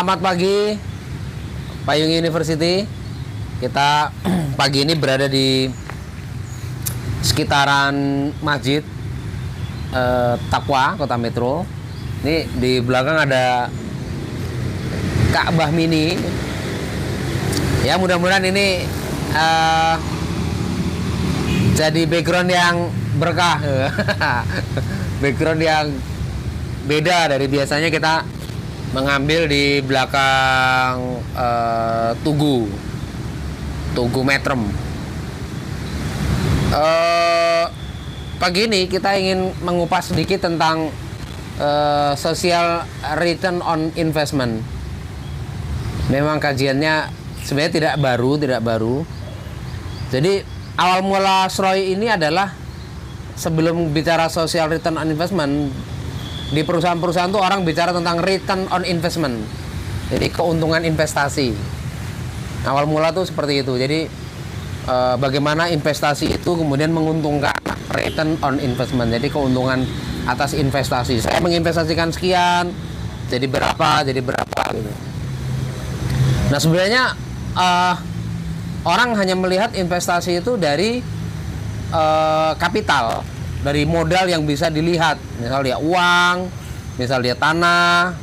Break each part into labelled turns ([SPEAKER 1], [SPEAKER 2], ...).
[SPEAKER 1] Selamat pagi, Payung University. Kita pagi ini berada di sekitaran Masjid Taqwa, Kota Metro. Ini di belakang ada Ka'bah Mini. Ya, mudah-mudahan ini jadi background yang berkah. Background yang beda dari biasanya kita mengambil di belakang Tugu Metrem. Pagi ini kita ingin mengupas sedikit tentang social return on investment. Memang kajiannya sebenarnya tidak baru. Jadi awal mula SROI ini adalah sebelum bicara social return on investment, di perusahaan-perusahaan tuh orang bicara tentang return on investment. Jadi keuntungan investasi. Awal mula tuh seperti itu. Jadi bagaimana investasi itu kemudian menguntungkan, return on investment. Jadi keuntungan atas investasi. Saya menginvestasikan sekian, jadi berapa gitu. Nah, sebenarnya orang hanya melihat investasi itu dari kapital, dari modal yang bisa dilihat. Misal dia uang, misal dia tanah,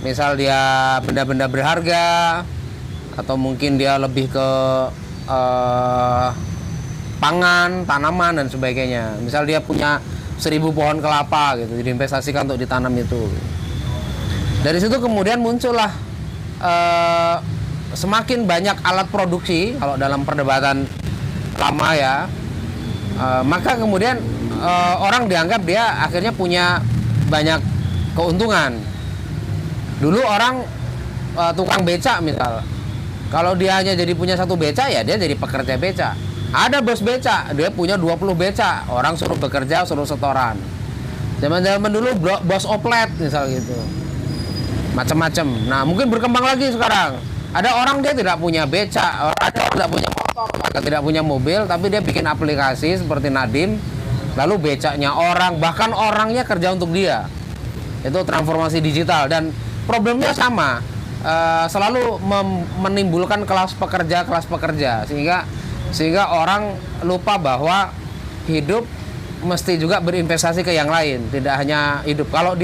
[SPEAKER 1] misal dia benda-benda berharga, atau mungkin dia lebih ke pangan, tanaman dan sebagainya. Misal dia punya 1000 pohon kelapa gitu, jadi investasikan untuk ditanam itu. Dari situ kemudian muncullah semakin banyak alat produksi. Kalau dalam perdebatan lama ya, maka kemudian orang dianggap dia akhirnya punya banyak keuntungan. Dulu orang tukang becak misal, kalau dia hanya jadi punya satu becak, ya dia jadi pekerja becak. Ada bos becak, dia punya 20 becak, orang suruh bekerja, suruh setoran. Zaman-zaman dulu bos oplet misal gitu, macam-macam. Nah, mungkin berkembang lagi sekarang. Ada orang dia tidak punya becak, ada orang tidak punya motor, maka tidak punya mobil, tapi dia bikin aplikasi seperti Nadim, lalu becaknya orang, bahkan orangnya kerja untuk dia. Itu transformasi digital, dan problemnya sama, selalu menimbulkan kelas pekerja, sehingga orang lupa bahwa hidup mesti juga berinvestasi ke yang lain, tidak hanya hidup. Kalau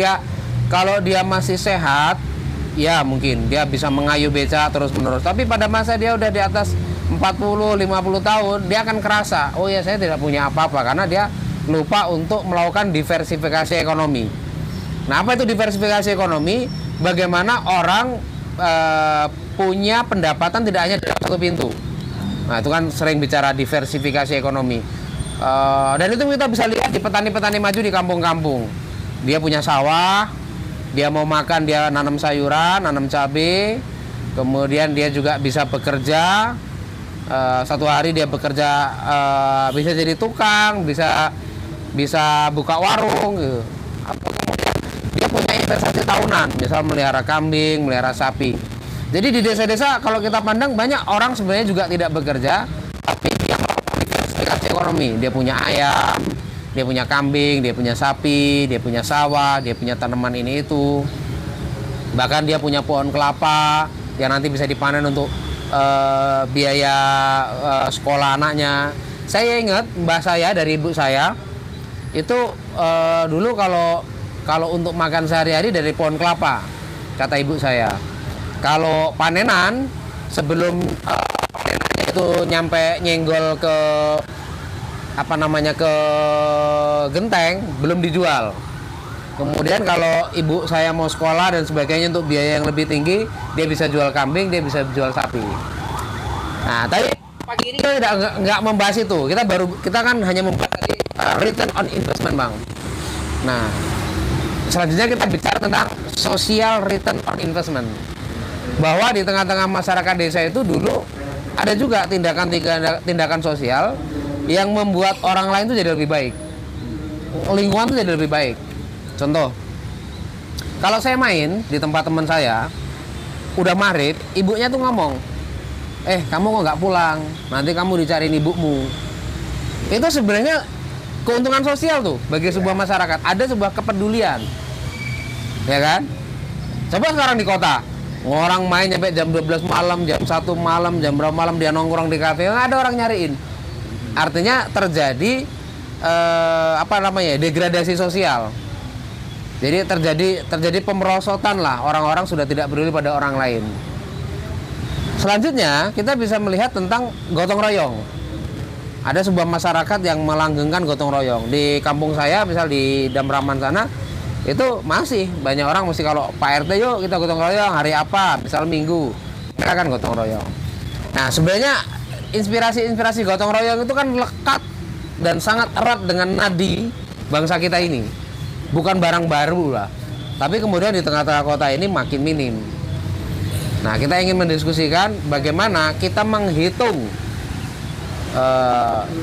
[SPEAKER 1] dia masih sehat, ya mungkin dia bisa mengayuh becak terus menerus. Tapi pada masa dia udah di atas 40-50 tahun, dia akan kerasa, oh ya, saya tidak punya apa-apa, karena dia lupa untuk melakukan diversifikasi ekonomi. Nah, apa itu diversifikasi ekonomi? Bagaimana orang punya pendapatan tidak hanya dalam satu pintu. Nah, itu kan sering bicara diversifikasi ekonomi. Dan itu kita bisa lihat di petani-petani maju di kampung-kampung. Dia punya sawah, dia mau makan, dia nanam sayuran, nanam cabai, kemudian dia juga bisa bekerja. Satu hari dia bekerja, bisa jadi tukang, bisa buka warung gitu. Kemudian dia punya investasi tahunan, misal melihara kambing, melihara sapi. Jadi di desa-desa kalau kita pandang, banyak orang sebenarnya juga tidak bekerja, tapi dia melakukan diversifikasi ekonomi. Dia punya ayam, dia punya kambing, dia punya sapi, dia punya sawah, dia punya tanaman ini itu. Bahkan dia punya pohon kelapa yang nanti bisa dipanen untuk biaya sekolah anaknya. Saya ingat mbah saya dari ibu saya itu dulu kalau untuk makan sehari-hari dari pohon kelapa, kata ibu saya. Kalau panenan, sebelum panenannya itu nyampe nyenggol ke ke genteng, belum dijual. Kemudian kalau ibu saya mau sekolah dan sebagainya untuk biaya yang lebih tinggi, dia bisa jual kambing, dia bisa jual sapi. Nah, tapi pagi ini kita nggak membahas itu. Kita kan hanya membahas return on investment, Bang. Nah, selanjutnya kita bicara tentang social return on investment. Bahwa di tengah-tengah masyarakat desa itu dulu ada juga tindakan sosial yang membuat orang lain itu jadi lebih baik, lingkungan itu jadi lebih baik. Contoh, kalau saya main di tempat teman saya, udah maghrib, ibunya tuh ngomong, kamu kok nggak pulang? Nanti kamu dicariin ibumu. Itu sebenarnya keuntungan sosial tuh bagi sebuah masyarakat. Ada sebuah kepedulian, ya kan? Coba sekarang di kota, Orang main sampai jam 12 malam, jam 1 malam, jam berapa malam dia nongkrong di kafe, nggak ada orang nyariin. Artinya terjadi degradasi sosial. Jadi terjadi pemerosotan lah, orang-orang sudah tidak peduli pada orang lain. Selanjutnya kita bisa melihat tentang gotong royong. Ada sebuah masyarakat yang melanggengkan gotong royong. Di kampung saya, misal di Damraman sana, itu masih banyak orang mesti kalau Pak RT yuk kita gotong royong hari apa, misal Minggu, mereka kan gotong royong. Nah sebenarnya inspirasi gotong royong itu kan lekat dan sangat erat dengan nadi bangsa kita ini. Bukan barang baru lah, tapi kemudian di tengah-tengah kota ini makin minim. Nah kita ingin mendiskusikan bagaimana kita menghitung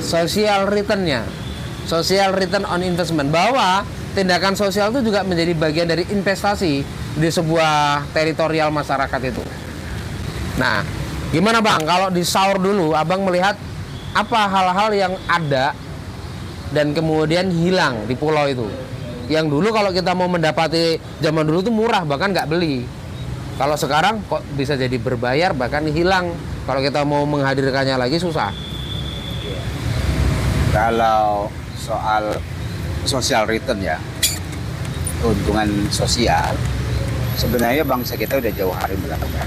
[SPEAKER 1] social return-nya, social return on investment, bahwa tindakan sosial itu juga menjadi bagian dari investasi di sebuah teritorial masyarakat itu. Nah, gimana Bang kalau di sahur dulu Abang melihat apa hal-hal yang ada dan kemudian hilang di pulau itu? Yang dulu kalau kita mau mendapati zaman dulu itu murah, bahkan nggak beli. Kalau sekarang kok bisa jadi berbayar, bahkan hilang. Kalau kita mau menghadirkannya lagi susah.
[SPEAKER 2] Kalau soal social return ya, keuntungan sosial, sebenarnya bangsa kita udah jauh hari melakukan.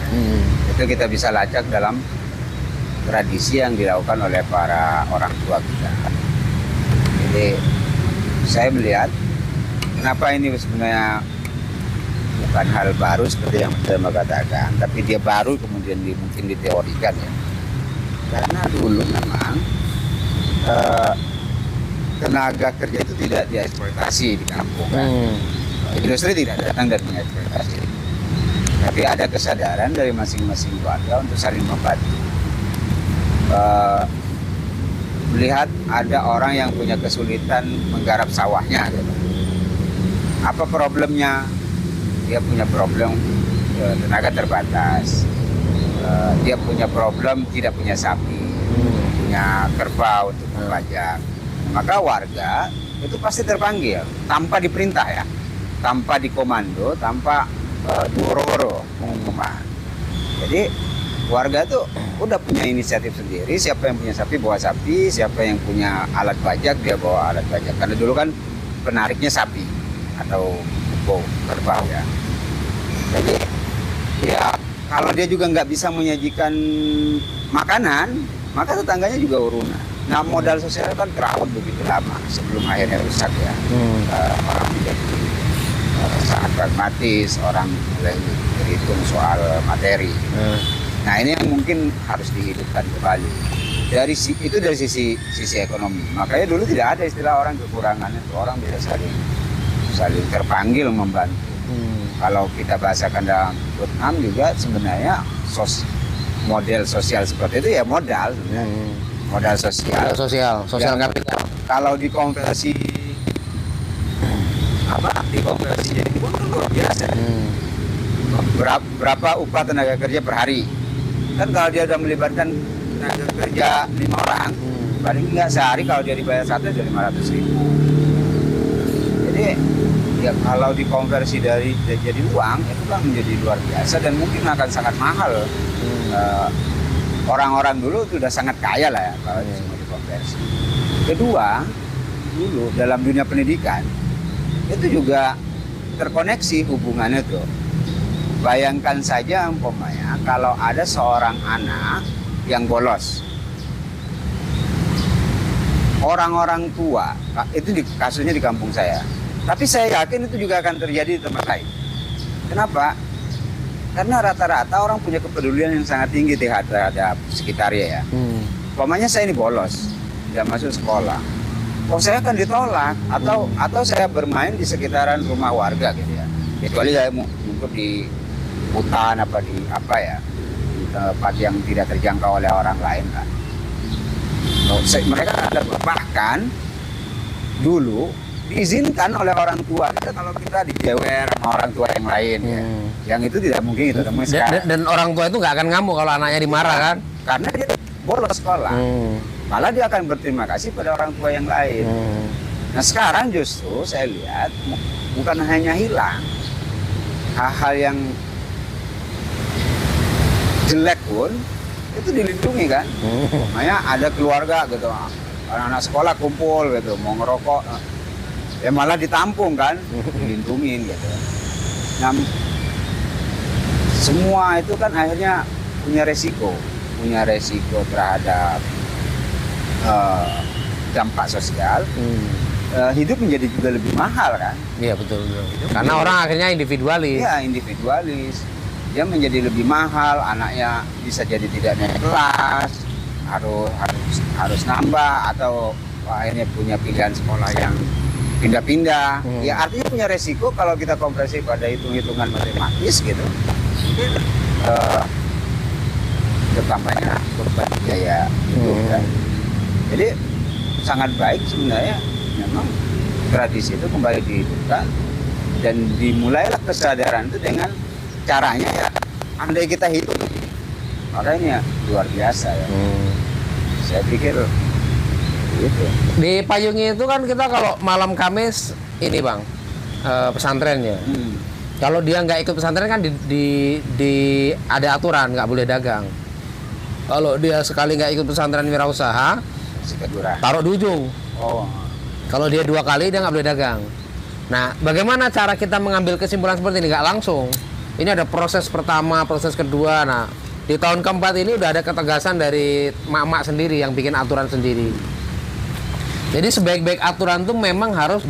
[SPEAKER 2] Itu kita bisa lacak dalam tradisi yang dilakukan oleh para orang tua kita. Jadi saya melihat kenapa ini sebenarnya bukan hal baru seperti yang saya katakan, tapi dia baru kemudian mungkin diteorikan ya. Karena dulu memang tenaga kerja itu tidak dieksploitasi di kampung kan. Industri tidak datang dan mengeksploitasi, tapi ada kesadaran dari masing-masing warga untuk saling membantu. Melihat ada orang yang punya kesulitan menggarap sawahnya gitu. Apa problemnya? Dia punya problem tenaga terbatas, dia punya problem tidak punya sapi, punya kerbau untuk membajak. Maka warga itu pasti terpanggil tanpa diperintah ya, tanpa dikomando, tanpa diworo-woro pengumuman. Jadi warga itu udah punya inisiatif sendiri. Siapa yang punya sapi bawa sapi, siapa yang punya alat bajak dia bawa alat bajak. Karena dulu kan penariknya sapi atau kerbau ya. Jadi ya kalau dia juga nggak bisa menyajikan makanan, maka tetangganya juga urunan. Nah modal sosial kan terawat begitu lama sebelum akhirnya rusak ya. Orang menjadi sangat pragmatis, orang mulai berhitung soal materi. Nah ini yang mungkin harus dihidupkan kembali. Dari sisi ekonomi. Makanya dulu tidak ada istilah orang kekurangan itu, orang bisa saling terpanggil membantu. Kalau kita bahasakan dalam Vietnam juga sebenarnya model sosial seperti itu ya modal. Modal sosial kapital. Kalau dikonversi jadi uang luar biasa. Berapa upah tenaga kerja per hari? Kan kalau dia sudah melibatkan tenaga kerja 5 orang, paling enggak sehari kalau dia dibayar 1 jadi 500.000. Jadi ya kalau dikonversi jadi uang itu kan menjadi luar biasa dan mungkin akan sangat mahal. Orang-orang dulu sudah sangat kaya lah ya kalau semua dikonversi. Kedua, dulu dalam dunia pendidikan itu juga terkoneksi hubungannya tuh. Bayangkan saja umpamanya kalau ada seorang anak yang bolos. Orang-orang tua, itu kasusnya di kampung saya. Tapi saya yakin itu juga akan terjadi di tempat lain. Kenapa? Karena rata-rata orang punya kepedulian yang sangat tinggi terhadap sekitarnya ya. Umpamanya saya ini bolos, tidak masuk sekolah. Oh saya akan ditolak atau saya bermain di sekitaran rumah warga gitu ya. Kecuali saya mungkin di hutan di tempat yang tidak terjangkau oleh orang lain kan. Mereka ada bahkan dulu diizinkan oleh orang tua kita kalau kita dijewer sama orang tua yang lain ya. Yang itu tidak mungkin kita temui sekarang.
[SPEAKER 1] Dan orang tua itu nggak akan ngamuk kalau anaknya dimarah kan?
[SPEAKER 2] Karena dia bolos sekolah. Malah dia akan berterima kasih pada orang tua yang lain. Nah sekarang justru saya lihat bukan hanya hilang hal-hal yang jelek pun itu dilindungi kan. Makanya ada keluarga gitu, anak-anak sekolah kumpul gitu mau ngerokok, ya malah ditampung kan, dilindungin gitu. Nah, semua itu kan akhirnya punya resiko terhadap dampak sosial. Hidup menjadi juga lebih mahal kan.
[SPEAKER 1] Iya betul. Karena orang akhirnya individualis.
[SPEAKER 2] Iya, individualis. Dia menjadi lebih mahal, anaknya bisa jadi tidak naik kelas, harus nambah, atau akhirnya punya pilihan sekolah yang pindah-pindah. Ya artinya punya resiko kalau kita kompresi pada hitung-hitungan matematis gitu. Bertambahnya beban biaya itu kan. Jadi sangat baik sebenarnya memang tradisi itu kembali dihidupkan, dan dimulailah kesadaran itu dengan caranya ya, andai kita hidup, makanya luar biasa ya. Saya pikir gitu.
[SPEAKER 1] Di Payungi itu kan kita kalau malam Kamis ini bang, pesantrennya. Kalau dia nggak ikut pesantren kan ada aturan nggak boleh dagang. Kalau dia sekali nggak ikut pesantren wirausaha, taruh di ujung. Kalau dia 2 kali dia nggak boleh dagang. Nah, bagaimana cara kita mengambil kesimpulan seperti ini? Nggak langsung. Ini ada proses pertama, proses kedua. Nah, di tahun keempat ini udah ada ketegasan dari mak-mak sendiri yang bikin aturan sendiri. Jadi sebaik-baik aturan itu memang harus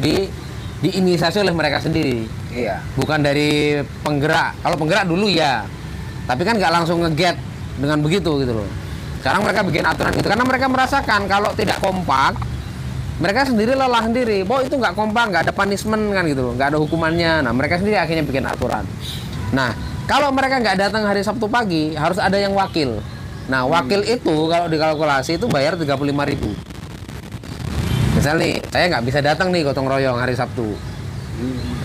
[SPEAKER 1] diinisiasi oleh mereka sendiri.
[SPEAKER 2] Iya.
[SPEAKER 1] Bukan dari penggerak. Kalau penggerak dulu ya, tapi kan nggak langsung nge-get dengan begitu gitu loh. Sekarang mereka bikin aturan itu karena mereka merasakan kalau tidak kompak, mereka sendiri lelah sendiri. Bahwa itu nggak kompak, nggak ada punishment kan gitu loh, nggak ada hukumannya. Nah mereka sendiri akhirnya bikin aturan. Nah kalau mereka nggak datang hari Sabtu pagi, harus ada yang wakil. Nah wakil itu kalau dikalkulasi itu bayar 35.000. Misal nih, saya nggak bisa datang nih gotong royong hari Sabtu.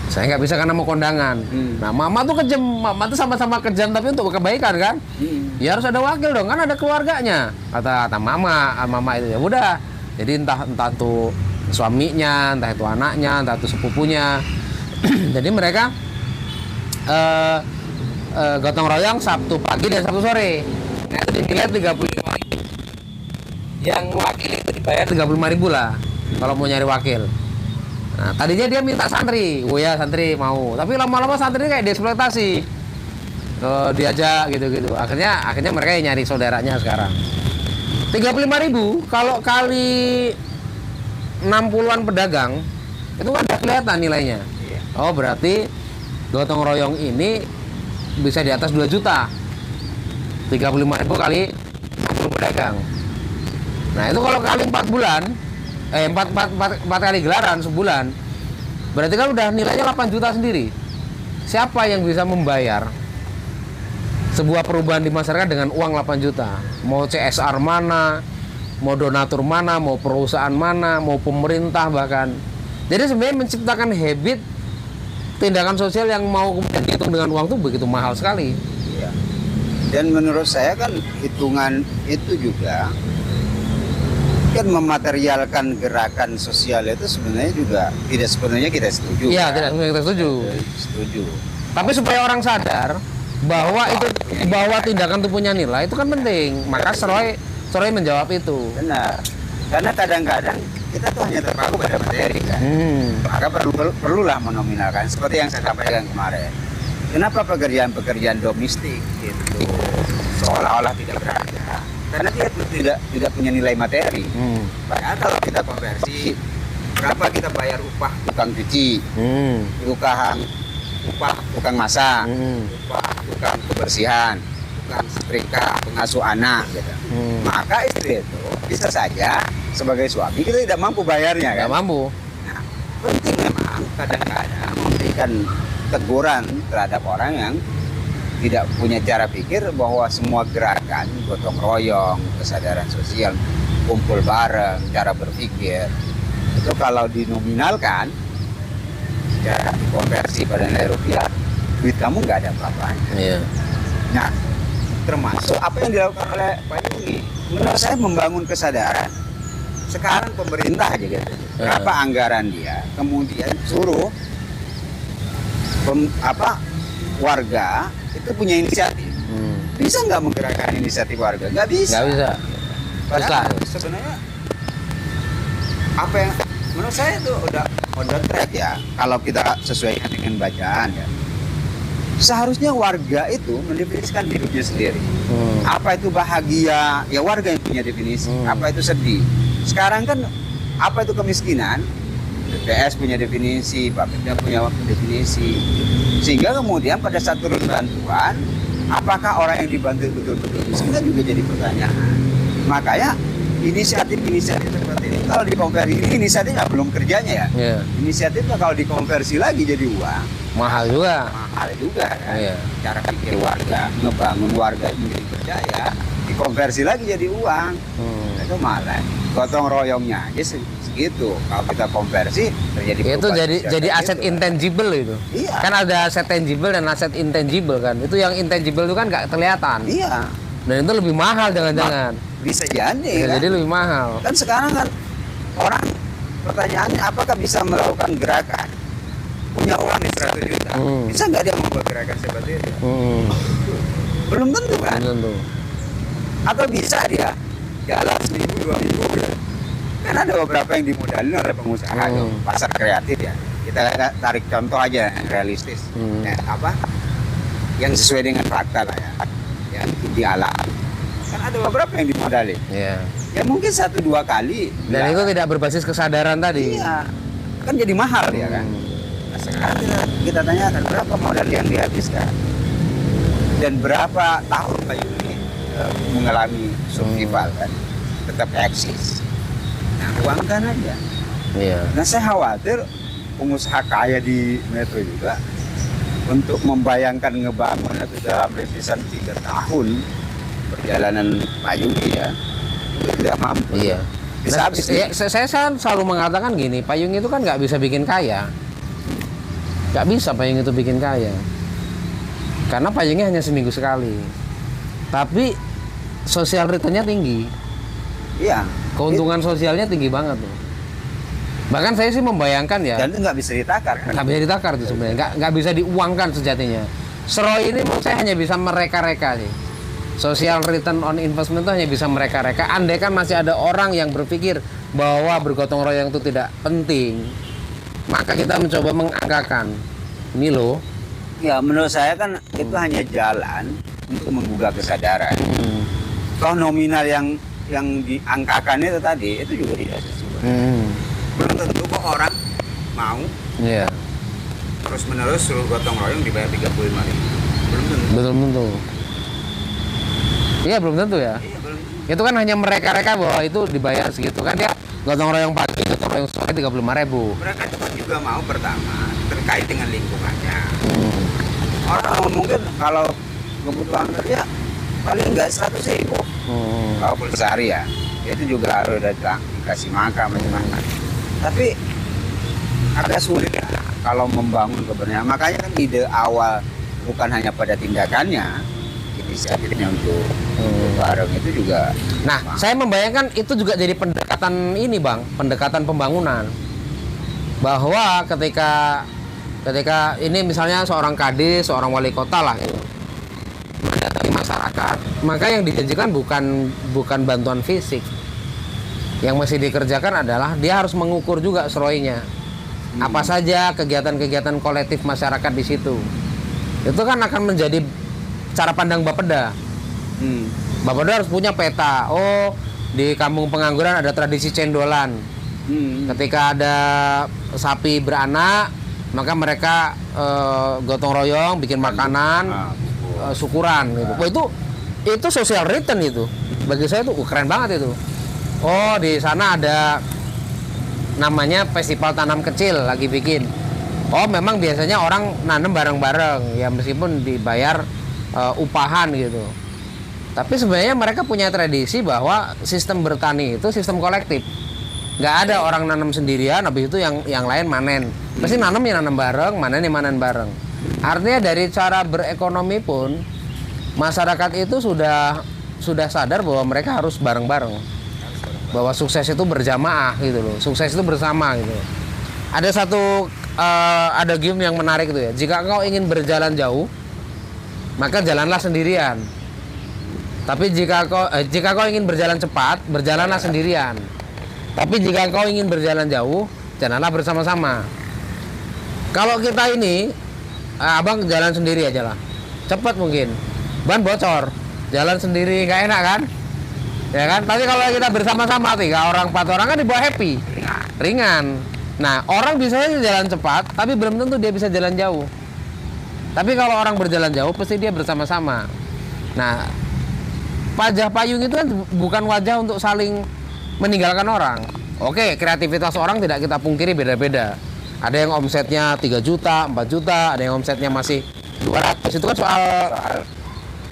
[SPEAKER 1] Saya nggak bisa karena mau kondangan. Nah mama tuh kejam, mama tuh sama-sama kejam tapi untuk kebaikan kan. Ya harus ada wakil dong, kan ada keluarganya. Kata mama itu ya udah. Jadi entah itu suaminya, entah itu anaknya, entah itu sepupunya. Jadi mereka gotong royong Sabtu pagi dan Sabtu sore. Nah itu dinilai 35.000. Yang wakil itu dibayar 35.000 lah kalau mau nyari wakil. Nah tadinya dia minta santri, oh ya santri mau, tapi lama-lama santri kayak dieksploitasi, diajak gitu-gitu. Akhirnya mereka yang nyari saudaranya sekarang. 35.000 kalau kali 60-an pedagang itu kan udah kelihatan nilainya. Oh berarti gotong royong ini bisa di atas 2 juta. 35.000 kali 60 pedagang. Nah itu kalau kali 4 bulan, 4 kali gelaran sebulan, berarti kan udah nilainya 8 juta sendiri. Siapa yang bisa membayar sebuah perubahan di masyarakat dengan uang 8 juta? Mau CSR mana, mau donatur mana, mau perusahaan mana, mau pemerintah bahkan. Jadi sebenarnya menciptakan habit tindakan sosial yang mau kemudian dihitung dengan uang itu begitu mahal sekali.
[SPEAKER 2] Iya. Dan menurut saya kan hitungan itu juga kan mematerialkan gerakan sosial itu sebenarnya juga tidak sepenuhnya kita setuju.
[SPEAKER 1] Iya,
[SPEAKER 2] kan?
[SPEAKER 1] tidak sepenuhnya kita setuju.
[SPEAKER 2] Setuju.
[SPEAKER 1] Tapi supaya orang sadar bahwa tindakan itu punya nilai itu kan penting. Maka Sroy menjawab itu.
[SPEAKER 2] Benar. Karena kadang-kadang kita tuh hanya terpaku pada materi kan. Maka perlulah menominalkan seperti yang saya sampaikan kemarin. Kenapa pekerjaan domestik itu seolah-olah tidak berharga? Karena dia tidak punya nilai materi. Padahal kalau kita konversi, berapa kita bayar upah tukang cuci, upah tukang masak, upah tukang kebersihan, tukang setrika, pengasuh anak, gitu. Maka istri itu bisa saja sebagai suami kita tidak mampu bayarnya, kan?
[SPEAKER 1] Tidak mampu.
[SPEAKER 2] Nah, penting memang kadang-kadang memberikan teguran terhadap orang yang tidak punya cara pikir bahwa semua gerakan gotong royong, kesadaran sosial, kumpul bareng, cara berpikir itu kalau dinominalkan secara dikonversi pada nilai rupiah, duit kamu nggak ada apa-apanya.
[SPEAKER 1] Iya.
[SPEAKER 2] Nah, termasuk apa yang dilakukan oleh Pak Yungi, menurut saya membangun kesadaran. Sekarang pemerintah aja gitu, berapa anggaran dia, kemudian suruh warga itu punya inisiatif. bisa nggak menggerakkan inisiatif warga? Nggak bisa.
[SPEAKER 1] Nggak bisa.
[SPEAKER 2] Padahal sebenarnya apa yang menurut saya itu udah on the track ya. Kalau kita sesuaikan dengan bacaan ya. Seharusnya warga itu mendefinisikan hidupnya sendiri. Apa itu bahagia? Ya warga yang punya definisi. Apa itu sedih? Sekarang kan apa itu kemiskinan? BPS punya definisi, Bapeda punya definisi. Sehingga kemudian pada saat turun bantuan, apakah orang yang dibantu betul-betul miskin juga jadi pertanyaan. Makanya inisiatif-inisiatif seperti ini kalau dikonversi, ini inisiatifnya belum kerjanya ya.
[SPEAKER 1] Yeah.
[SPEAKER 2] Inisiatifnya kalau dikonversi lagi jadi uang,
[SPEAKER 1] Mahal juga.
[SPEAKER 2] mahal juga kan.
[SPEAKER 1] Iya.
[SPEAKER 2] Cara pikir warga, ngebangun warga menjadi percaya, dikonversi lagi jadi uang. Itu malah gotong royongnya aja segitu. Kalau kita konversi terjadi
[SPEAKER 1] Itu
[SPEAKER 2] perubahan
[SPEAKER 1] jadi
[SPEAKER 2] sosial
[SPEAKER 1] aset
[SPEAKER 2] gitu.
[SPEAKER 1] intangible itu.
[SPEAKER 2] Iya.
[SPEAKER 1] Kan ada aset tangible dan aset intangible kan. Itu yang intangible itu kan nggak kelihatan.
[SPEAKER 2] Iya.
[SPEAKER 1] Dan itu lebih mahal jangan-jangan.
[SPEAKER 2] Bisa jadi
[SPEAKER 1] Bisa
[SPEAKER 2] kan.
[SPEAKER 1] jadi lebih mahal.
[SPEAKER 2] Kan sekarang kan orang pertanyaannya apakah bisa melakukan gerakan? Punya uang nih 100 juta. Bisa nggak dia membuat gerakan seperti itu? Belum tentu kan.
[SPEAKER 1] Belum tentu.
[SPEAKER 2] Atau bisa dia jalan 1.000-2.000 bulan. Kan ada beberapa yang dimodalin oleh pengusaha tuh, pasar kreatif ya. Kita tarik contoh aja yang realistis. Ya, apa? Yang sesuai dengan fakta lah ya. Yang di alam. Kan ada beberapa yang dimodalin.
[SPEAKER 1] Iya.
[SPEAKER 2] Ya mungkin 1-2 kali.
[SPEAKER 1] Dan itu tidak berbasis kesadaran tadi.
[SPEAKER 2] Iya. Kan jadi mahal ya kan. Nah, sekarang kita tanyakan berapa modal yang dihabiskan dan berapa tahun Pak Yuni mengalami survival kan, tetap eksis. Nah, uangkan aja.
[SPEAKER 1] Iya.
[SPEAKER 2] Nah, saya khawatir pengusaha kaya di Metro juga untuk membayangkan ngebangun itu dalam revisian 3 tahun perjalanan Pak Yuni ya, itu tidak mampu.
[SPEAKER 1] Iya.
[SPEAKER 2] Bisa
[SPEAKER 1] Nah,
[SPEAKER 2] habis
[SPEAKER 1] ya, saya selalu mengatakan gini, payung itu kan nggak bisa bikin kaya. Nggak bisa payung itu bikin kaya. Karena payungnya hanya seminggu sekali. Tapi social return-nya tinggi.
[SPEAKER 2] Iya.
[SPEAKER 1] Keuntungan sosialnya tinggi banget tuh. Bahkan saya sih membayangkan ya,
[SPEAKER 2] Dan itu nggak bisa ditakar kan?
[SPEAKER 1] nggak bisa ditakar tuh sebenarnya, nggak bisa diuangkan sejatinya. Seroy ini menurut saya hanya bisa mereka-reka sih. Social return on investment itu hanya bisa mereka-reka. Andai kan masih ada orang yang berpikir bahwa bergotong royong itu tidak penting, maka kita mencoba mengangkakan. Ini loh.
[SPEAKER 2] Ya menurut saya kan itu hanya jalan untuk menggugah kesadaran. Toh nominal yang diangkakan itu tadi itu juga tidak sesuai. Belum tentu kok orang mau
[SPEAKER 1] Iya.
[SPEAKER 2] terus menerus suruh gotong royong dibayar 35.000. Belum tentu.
[SPEAKER 1] Belum tentu. Iya belum tentu ya.
[SPEAKER 2] Iya, belum tentu.
[SPEAKER 1] Itu kan hanya mereka-reka bahwa itu dibayar segitu kan dia gotong royong pagi, gotong royong sore 35.000.
[SPEAKER 2] Mereka itu juga mau pertama terkait dengan lingkungannya. Orang mungkin kalau kebutuhan kerja paling nggak 100.000. Kalau sehari ya, itu juga harus datang dikasih makan macam-macam. Tapi agak sulit ya kalau membangun kebenaran. Makanya kan ide awal bukan hanya pada tindakannya, inisiatifnya untuk bareng itu juga.
[SPEAKER 1] Nah, saya membayangkan itu juga jadi pendekatan ini, Bang, pendekatan pembangunan. Bahwa ketika ini misalnya seorang KD, seorang wali kota lah gitu, mendatangi masyarakat, maka yang dijanjikan bukan bantuan fisik. Yang mesti dikerjakan adalah dia harus mengukur juga seroinya. Apa saja kegiatan-kegiatan kolektif masyarakat di situ. Itu kan akan menjadi cara pandang Bapeda. Bapeda harus punya peta. Oh, di kampung pengangguran ada tradisi cendolan. Ketika ada sapi beranak, maka mereka gotong royong, bikin makanan, syukuran gitu. Wah, itu social return itu. Bagi saya tuh keren banget itu. Oh, di sana ada namanya festival tanam kecil lagi bikin. Oh, memang biasanya orang nanam bareng-bareng ya meskipun dibayar upahan gitu. Tapi sebenarnya mereka punya tradisi bahwa sistem bertani itu sistem kolektif. Nggak ada orang nanam sendirian, habis itu yang lain manen. Pasti nanam ya nanam bareng, manen ya manen bareng. Artinya dari cara berekonomi pun masyarakat itu sudah sadar bahwa mereka harus bareng-bareng. Bahwa sukses itu berjamaah gitu loh, sukses itu bersama gitu. Ada ada game yang menarik itu ya. Jika engkau ingin berjalan jauh, maka jalanlah sendirian. Tapi jika kau ingin berjalan cepat, berjalanlah sendirian. Tapi jika kau ingin berjalan jauh, jalanlah bersama-sama. Kalau kita ini, abang jalan sendiri aja lah, cepat mungkin. Ban bocor, jalan sendiri nggak enak kan? Ya kan? Tapi kalau kita bersama-sama 3 orang, 4 orang kan dibawa happy, ringan. Nah, orang bisa aja jalan cepat, tapi belum tentu dia bisa jalan jauh. Tapi kalau orang berjalan jauh, pasti dia bersama-sama. Nah, pajah payung itu kan bukan wajah untuk saling meninggalkan orang. Oke, kreativitas orang tidak kita pungkiri beda-beda. Ada yang omsetnya 3 juta, 4 juta, ada yang omsetnya masih 200. Itu kan soal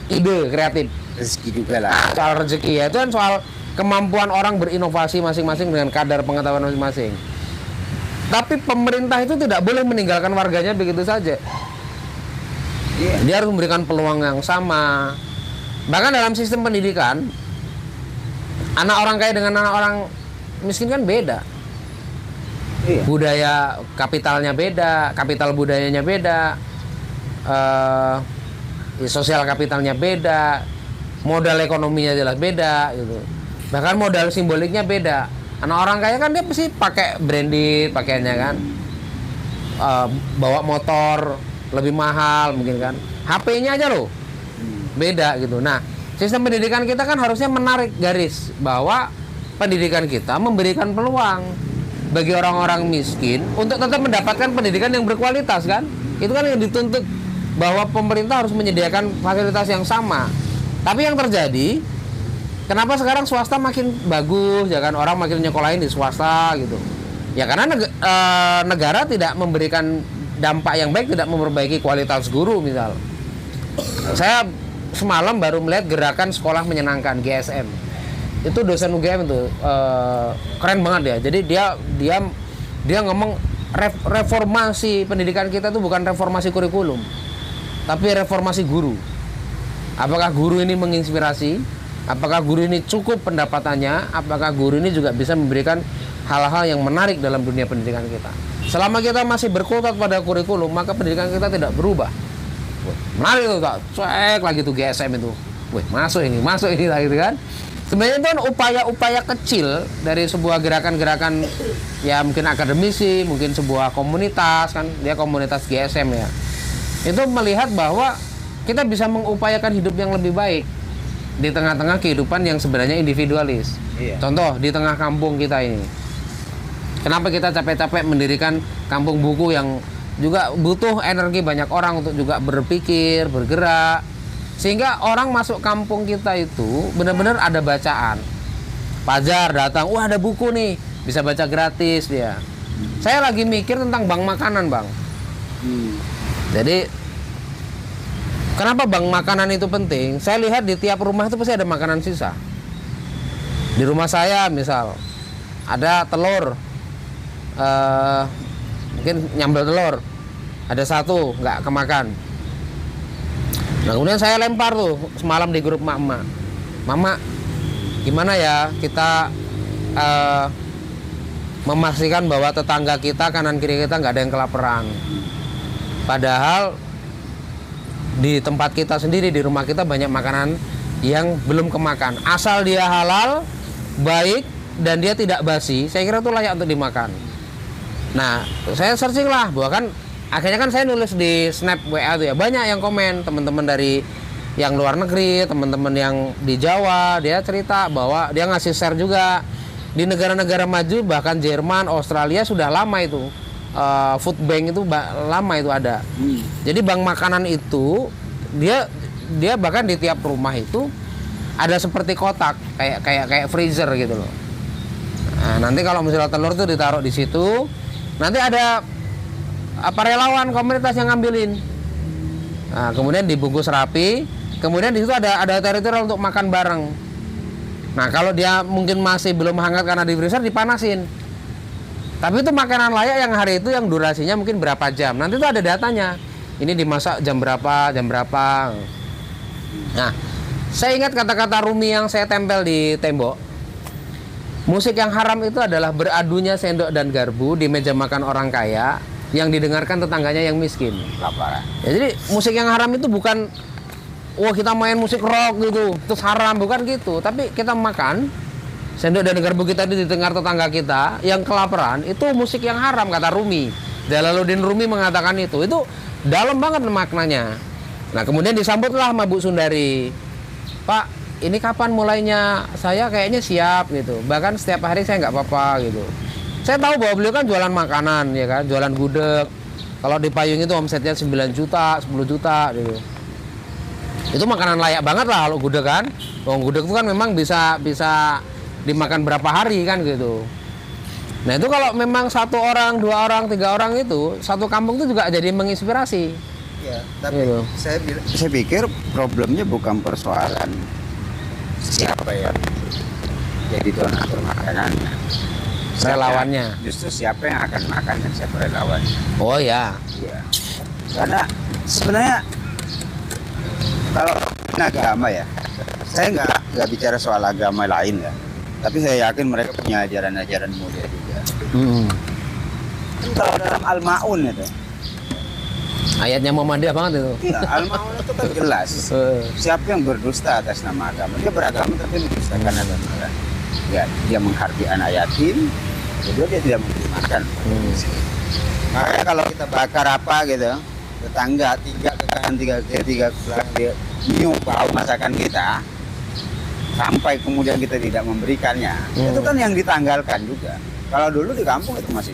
[SPEAKER 1] ide kreatif.
[SPEAKER 2] Rezeki juga lah.
[SPEAKER 1] Soal rezeki ya, itu kan soal kemampuan orang berinovasi masing-masing dengan kadar pengetahuan masing-masing. Tapi pemerintah itu tidak boleh meninggalkan warganya begitu saja. Dia harus memberikan peluang yang sama. Bahkan dalam sistem pendidikan, anak orang kaya dengan anak orang miskin kan beda. Budaya kapitalnya beda, kapital budayanya beda, sosial kapitalnya beda, modal ekonominya jelas beda gitu. Bahkan modal simboliknya beda. Anak orang kaya kan dia pasti pakai branded pakaiannya kan, bawa motor lebih mahal mungkin kan, HP-nya aja loh beda gitu. Nah, sistem pendidikan kita kan harusnya menarik garis bahwa pendidikan kita memberikan peluang bagi orang-orang miskin untuk tetap mendapatkan pendidikan yang berkualitas kan. Itu kan yang dituntut, bahwa pemerintah harus menyediakan fasilitas yang sama. Tapi yang terjadi, kenapa sekarang swasta makin bagus ya kan, orang makin nyekolahin di swasta gitu. Ya karena negara tidak memberikan dampak yang baik, tidak memperbaiki kualitas guru misal. Saya semalam baru melihat gerakan sekolah menyenangkan GSM. Itu dosen UGM itu keren banget ya. Jadi dia ngomong reformasi pendidikan kita itu bukan reformasi kurikulum, tapi reformasi guru. Apakah guru ini menginspirasi? Apakah guru ini cukup pendapatannya? Apakah guru ini juga bisa memberikan hal-hal yang menarik dalam dunia pendidikan kita? Selama kita masih berkutat pada kurikulum, maka pendidikan kita tidak berubah. Menarik itu tak, cek lagi tuh GSM itu. Wih, masuk ini lah gitu kan. Sebenarnya itu kan upaya-upaya kecil dari sebuah gerakan-gerakan ya mungkin akademisi, mungkin sebuah komunitas kan, dia komunitas GSM ya. Itu melihat bahwa kita bisa mengupayakan hidup yang lebih baik di tengah-tengah kehidupan yang sebenarnya individualis.
[SPEAKER 2] Iya.
[SPEAKER 1] Contoh di tengah kampung kita ini. Kenapa kita capek-capek mendirikan kampung buku yang juga butuh energi banyak orang untuk juga berpikir, bergerak. Sehingga orang masuk kampung kita itu benar-benar ada bacaan. Pajar datang, wah ada buku nih, bisa baca gratis dia. Saya lagi mikir tentang bank makanan, Bang. Jadi kenapa bank makanan itu penting? Saya lihat di tiap rumah itu pasti ada makanan sisa. Di rumah saya misal ada telur, mungkin nyambel telur, ada 1 nggak kemakan. Nah kemudian saya lempar tuh semalam di grup Mama, gimana ya kita memastikan bahwa tetangga kita kanan kiri kita nggak ada yang kelaparan. Padahal di tempat kita sendiri, di rumah kita banyak makanan yang belum kemakan. Asal dia halal, baik, dan dia tidak basi, saya kira itu layak untuk dimakan. Nah, saya searching lah, bahwa kan akhirnya kan saya nulis di snap WA tuh ya, banyak yang komen, teman-teman dari yang luar negeri, teman-teman yang di Jawa, dia cerita bahwa dia ngasih share juga di negara-negara maju, bahkan Jerman, Australia sudah lama itu food bank itu lama itu ada. Jadi bank makanan itu dia bahkan di tiap rumah itu ada seperti kotak kayak freezer gitu loh. Nah, nanti kalau misalnya telur tuh ditaruh di situ, nanti ada apa relawan komunitas yang ngambilin. Nah, kemudian dibungkus rapi, kemudian di situ ada teritorial untuk makan bareng. Nah, kalau dia mungkin masih belum hangat karena di freezer, dipanasin. Tapi itu makanan layak yang hari itu yang durasinya mungkin berapa jam. Nanti itu ada datanya. Ini dimasak jam berapa. Nah, saya ingat kata-kata Rumi yang saya tempel di tembok. Musik yang haram itu adalah beradunya sendok dan garpu di meja makan orang kaya yang didengarkan tetangganya yang miskin.
[SPEAKER 2] Laparan.
[SPEAKER 1] Ya, jadi musik yang haram itu bukan wah kita main musik rock gitu, terus haram, bukan gitu. Tapi kita makan sendok dan garpu kita di tengah tetangga kita yang kelaparan, itu musik yang haram kata Rumi. Jalaluddin Rumi mengatakan itu dalam banget maknanya. Nah kemudian disambutlah sama Bu Sundari, Pak ini kapan mulainya? Saya kayaknya siap gitu, bahkan setiap hari saya nggak apa-apa gitu. Saya tahu bahwa beliau kan jualan makanan ya kan, jualan gudeg. Kalau di Payung itu omsetnya 9 juta, 10 juta gitu. Itu makanan layak banget lah kalau gudeg kan. Gudeg itu kan memang bisa dimakan berapa hari kan gitu. Nah itu kalau memang 1 orang, 2 orang, 3 orang itu, satu kampung itu juga jadi menginspirasi.
[SPEAKER 2] Ya, tapi
[SPEAKER 1] gitu.
[SPEAKER 2] Saya pikir problemnya bukan persoalan siapa yang jadi donatur makanannya,
[SPEAKER 1] Relawannya.
[SPEAKER 2] justru siapa yang akan makan dan siapa relawannya.
[SPEAKER 1] Oh ya.
[SPEAKER 2] Iya. Karena sebenarnya kalau agama ya, saya nggak bicara soal agama lain ya, tapi saya yakin mereka punya ajaran-ajaran mulia juga. Kalau dalam Al-Ma'un itu,
[SPEAKER 1] Ayatnya Muhammadiyah banget itu.
[SPEAKER 2] iya, Al-Ma'un itu kan jelas. Siapa yang berdusta atas nama agama, dia beragama tapi mendustakan agama. Ya, dia menghargai anak yatim, kedua dia tidak memberi makan. Makanya kalau kita bakar apa gitu, tetangga 3 ke kanan 3 ke kiri 3 ke belakang, dia nyium bau masakan kita, sampai kemudian kita tidak memberikannya, itu kan yang ditanggalkan juga. Kalau dulu di kampung itu masih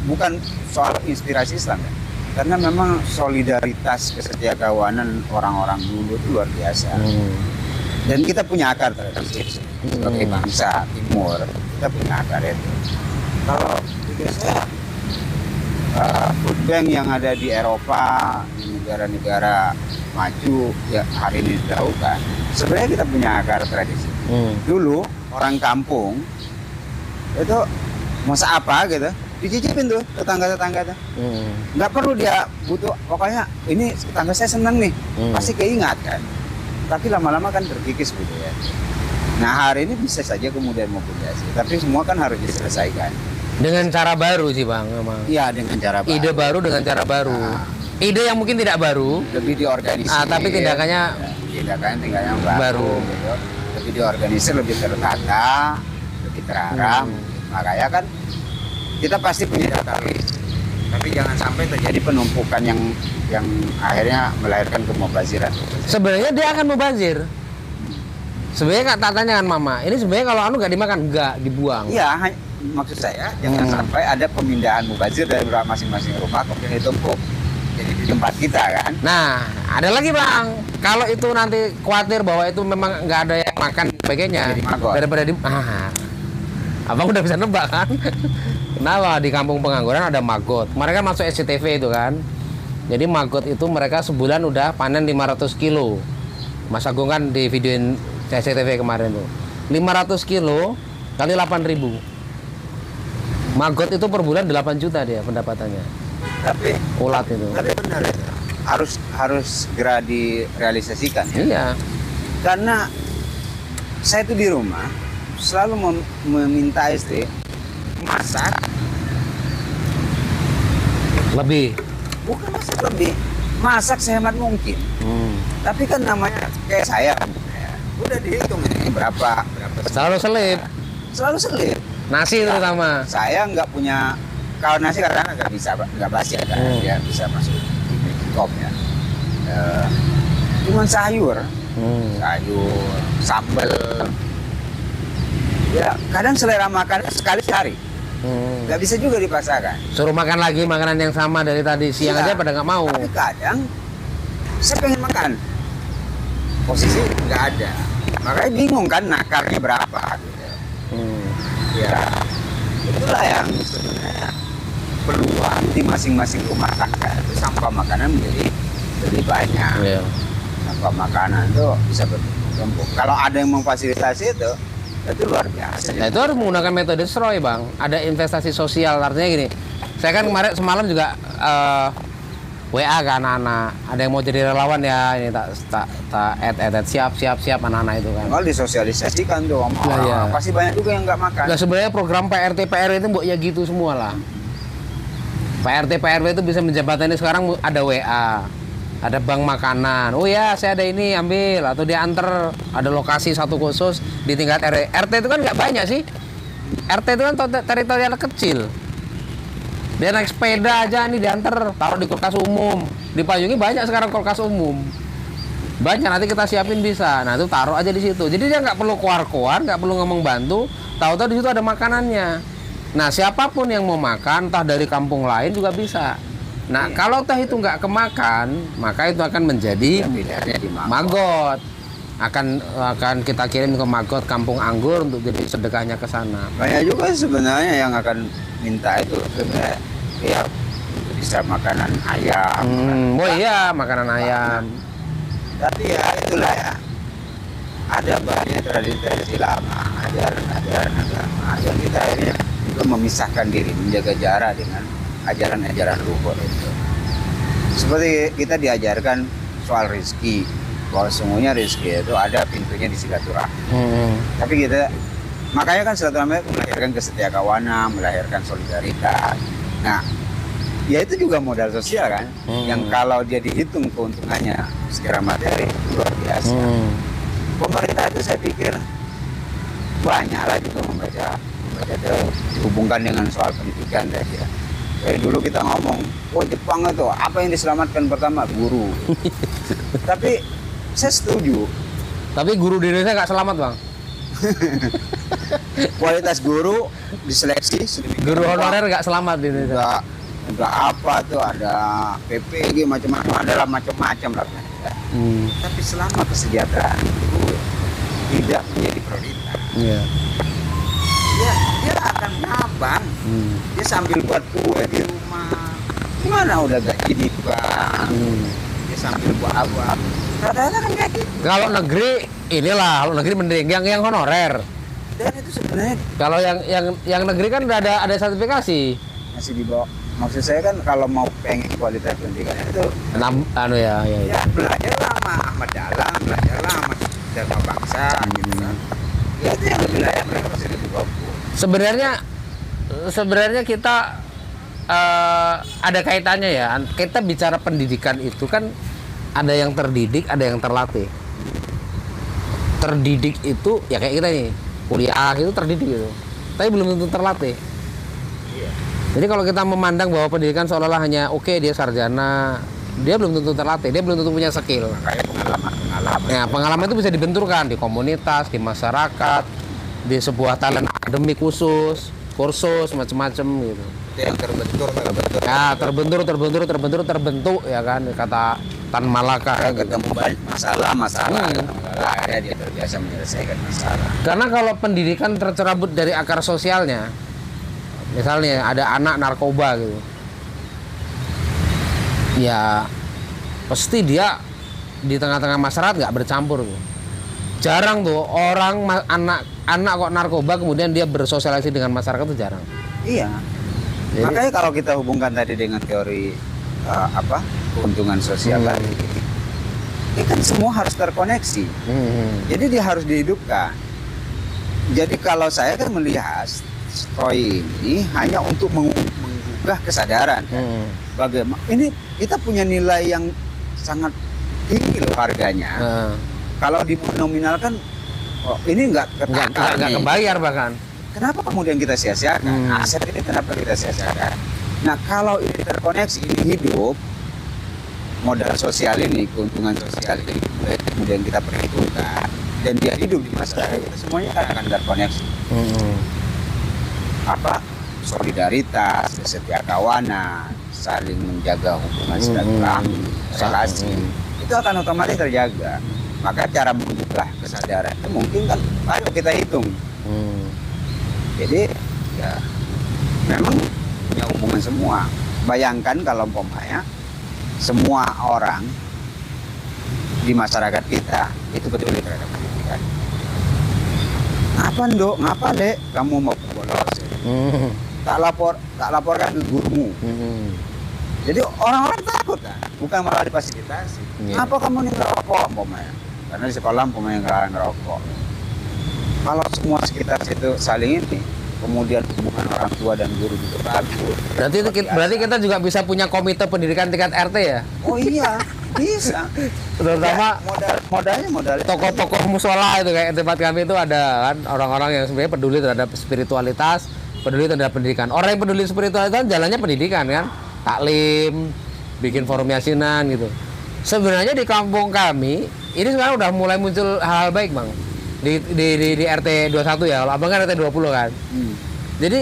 [SPEAKER 2] bukan soal inspirasi Islam ya, karena memang solidaritas kesetiakawanan orang-orang dulu itu luar biasa. Dan kita punya akar tradisi sebagai bangsa Timur, kita punya akar itu. Kalau saya food bank yang ada di Eropa, di negara-negara maju ya hari ini dilakukan, sebenarnya kita punya akar tradisi. Dulu orang kampung itu masak apa gitu, dicicipin tuh tetangga-tetangga tuh. Nggak perlu dia butuh, pokoknya ini tetangga saya seneng nih, pasti keingat kan. Tapi lama-lama kan terkikis gitu ya. Nah hari ini bisa saja kemudian mobilisasi, tapi semua kan harus diselesaikan
[SPEAKER 1] Dengan cara baru sih Bang memang.
[SPEAKER 2] iya, dengan cara baru.
[SPEAKER 1] Ide baru dengan cara baru. Ide yang mungkin tidak baru,
[SPEAKER 2] Lebih diorganisir.
[SPEAKER 1] tapi tindakannya
[SPEAKER 2] tindakannya baru. Gitu. Lebih diorganisir, lebih tertata, lebih terarah. Makanya kan kita pasti punya database. Tapi jangan sampai terjadi penumpukan yang akhirnya melahirkan kemubaziran.
[SPEAKER 1] sebenarnya dia akan mubazir. Sebenarnya tak tanya kan Mama, ini sebenarnya kalau nggak dimakan, nggak dibuang.
[SPEAKER 2] Iya, maksud saya jangan sampai ada pemindahan mubazir dari masing-masing rumah kemudian ditumpuk jadi di tempat kita kan.
[SPEAKER 1] Nah, ada lagi Bang, kalau itu nanti khawatir bahwa itu memang nggak ada yang makan sebagainya,
[SPEAKER 2] Jadi magot.
[SPEAKER 1] daripada Abang udah bisa nebak kan? Kenapa di kampung pengangguran ada magot? Kemarin kan masuk SCTV itu kan. Jadi magot itu mereka sebulan udah panen 500 kilo. Mas Agung kan di videoin SCTV kemarin tuh. 500 kilo kali 8.000. Magot itu per bulan 8 juta dia pendapatannya.
[SPEAKER 2] Tapi
[SPEAKER 1] Ulat itu.
[SPEAKER 2] benar itu. Harus segera direalisasikan ya.
[SPEAKER 1] Iya.
[SPEAKER 2] Karena saya tuh di rumah selalu meminta istri masak,
[SPEAKER 1] Lebih.
[SPEAKER 2] bukan masak lebih, masak sehemat mungkin. Tapi kan namanya kayak saya, udah dihitung ini berapa
[SPEAKER 1] Selalu selip.
[SPEAKER 2] selalu selip.
[SPEAKER 1] Nasi terutama.
[SPEAKER 2] Saya nggak punya, kalau nasi karena nggak basi ya kan, dia bisa masuk di top ya. Cuman sayur, sambal. Ya kadang selera makan sekali sehari, nggak bisa juga dipaksakan.
[SPEAKER 1] Suruh makan lagi makanan yang sama dari tadi siang
[SPEAKER 2] Iya.
[SPEAKER 1] aja pada nggak mau.
[SPEAKER 2] Tapi kadang saya pengen makan, posisi nggak ada, makanya bingung kan nakarnya berapa gitu. Ya itulah yang sebenarnya peluang di masing-masing rumah tangga itu sampah makanan menjadi lebih banyak.
[SPEAKER 1] Iya.
[SPEAKER 2] Sampah makanan itu bisa bertumpuk. Kalau ada yang memfasilitasi itu luar biasa.
[SPEAKER 1] Nah itu harus menggunakan metode SROI Bang. Ada investasi sosial, artinya gini. Saya kan kemarin semalam juga WA ke anak-anak. Ada yang mau jadi relawan ya, ini tak add siap anak-anak itu kan.
[SPEAKER 2] Kalau disosialisasikan tuh sama
[SPEAKER 1] Lah,
[SPEAKER 2] orang,
[SPEAKER 1] iya.
[SPEAKER 2] pasti banyak juga yang nggak makan.
[SPEAKER 1] Nah sebenarnya program PRT PRW itu mbok ya gitu semua lah. PRT PRW itu bisa menjabatani sekarang ada WA. ada bank makanan. Oh ya, saya ada ini, ambil. Atau dia antar, ada lokasi satu khusus di tingkat RT. RT itu kan nggak banyak sih. RT itu kan teritorial kecil. Dia naik sepeda aja nih diantar, taruh di kulkas umum. Di Payungi banyak sekarang kulkas umum. Banyak, nanti kita siapin bisa. Nah itu taruh aja di situ. Jadi dia nggak perlu keluar-keluar, nggak perlu ngomong bantu. Tahu-tahu di situ ada makanannya. Nah siapapun yang mau makan, entah dari kampung lain juga bisa. Nah kalau toh itu nggak kemakan, maka itu akan menjadi magot. Akan kita kirim ke magot Kampung Anggur untuk jadi sedekahnya ke sana.
[SPEAKER 2] Banyak juga sebenarnya yang akan minta itu sebenarnya ya bisa makanan ayam.
[SPEAKER 1] Oh iya, makanan ayam.
[SPEAKER 2] Tapi ya itulah ya, ada banyak tradisi lama, ajaran agama yang kita akhirnya juga memisahkan diri, menjaga jarak dengan ajaran-ajaran luhur itu. Seperti kita diajarkan soal rezeki, bahwa semuanya rezeki itu ada pintunya di silaturahmi. Tapi kita, makanya kan silaturahmi melahirkan kesetiakawanan, melahirkan solidaritas. Nah, ya itu juga modal sosial kan, yang kalau dia dihitung keuntungannya secara materi luar biasa. Pemerintah itu saya pikir banyak lah juga membaca dihubungkan dengan soal pendidikan tadi ya. Kayak dulu kita ngomong, oh Jepang itu apa yang diselamatkan pertama? Guru. Tapi saya setuju.
[SPEAKER 1] Tapi guru di Indonesia nggak selamat bang.
[SPEAKER 2] Kualitas guru diseleksi.
[SPEAKER 1] Guru honorer nggak selamat di Indonesia.
[SPEAKER 2] Udah apa tuh, ada PPG macam-macam, adalah macam-macam lah. Tapi selama kesejahteraan itu tidak menjadi prioritas, dia akan ngabang. Dia sambil buat kue di rumah, mana udah gaji di bank, dia sambil buat apa. Rata-rata kan kayak gitu.
[SPEAKER 1] Kalau negeri inilah, kalau negeri mending yang honorer.
[SPEAKER 2] Dan itu sebenarnya
[SPEAKER 1] kalau yang negeri kan udah ada sertifikasi.
[SPEAKER 2] Masih di bawah. Maksud saya kan kalau mau pengen kualitas pendidikan itu
[SPEAKER 1] ya.
[SPEAKER 2] Belajar lama Ahmad Dahlan, belajar lama Dharma Bangsa gitu kan. Ya itu yang lebih layak, mereka masih lebih bagus.
[SPEAKER 1] Sebenarnya kita ada kaitannya ya. Kita bicara pendidikan itu kan ada yang terdidik, ada yang terlatih. Terdidik itu ya kayak kita nih, kuliah itu terdidik gitu. Tapi belum tentu terlatih. Jadi kalau kita memandang bahwa pendidikan seolah-olah hanya dia sarjana, dia belum tentu terlatih, dia belum tentu punya skill.
[SPEAKER 2] Kayak pengalaman.
[SPEAKER 1] Nah, pengalaman itu bisa dibenturkan di komunitas, di masyarakat, di sebuah talent akademik khusus, kursus macam-macam gitu.
[SPEAKER 2] Itu yang terbentur.
[SPEAKER 1] Ya, terbentuk ya kan, kata Tan Malaka.
[SPEAKER 2] Ketemu banyak masalah, akhirnya dia terbiasa menyelesaikan masalah.
[SPEAKER 1] Karena kalau pendidikan tercerabut dari akar sosialnya, misalnya ada anak narkoba gitu, ya pasti dia di tengah-tengah masyarakat nggak bercampur tuh. Jarang tuh orang anak kok narkoba kemudian dia bersosialisasi dengan masyarakat tuh jarang.
[SPEAKER 2] Iya. Jadi, makanya kalau kita hubungkan tadi dengan teori keuntungan sosial tadi, ini kan semua harus terkoneksi. Jadi dia harus dihidupkan. Jadi kalau saya kan melihat Stoy ini hanya untuk menggugah kesadaran. Bagaimana ini kita punya nilai yang sangat tinggi loh harganya. Kalau dinominalkan, ini nggak
[SPEAKER 1] kebayar bahkan.
[SPEAKER 2] Kenapa kemudian kita sia-siakan? Aset ini kenapa kita sia-siakan? Nah kalau ini terkoneksi, ini hidup, modal sosial ini, keuntungan sosial ini, kemudian kita perhitungkan, dan dia hidup di masyarakat, kita semuanya akan terkoneksi. Solidaritas, kesetiakawanan, saling menjaga hubungan silaturahmi, relasi, itu akan otomatis terjaga. Maka cara mengubah kesadaran itu mungkin kan ayo kita hitung. Jadi ya memang punya hubungan semua. Bayangkan kalau umpamanya semua orang di masyarakat kita itu peduli terhadap pendidikan. Ngapa dek kamu mau bolos? Tak laporkan ke gurumu. Jadi orang-orang takut kan, bukan malah difasilitasi. Apa kamu nih ngerokok, umpamanya? Karena di sekolah umpamanya ngelarang ngerokok. Kalau semua sekitar situ saling ini, kemudian hubungan orang tua dan guru juga bagus.
[SPEAKER 1] Berarti kita juga bisa punya komite pendidikan tingkat RT ya?
[SPEAKER 2] Oh iya. Bisa.
[SPEAKER 1] Terutama
[SPEAKER 2] Modalnya
[SPEAKER 1] tokoh-tokoh musola itu kayak tempat kami itu ada kan orang-orang yang sebenarnya peduli terhadap spiritualitas, peduli terhadap pendidikan. Orang yang peduli spiritualitas jalannya pendidikan kan, taklim, bikin forum yasinan gitu. Sebenarnya di kampung kami ini sekarang udah mulai muncul hal-hal baik bang di RT 21 ya, kalau abang kan RT 20 kan. Jadi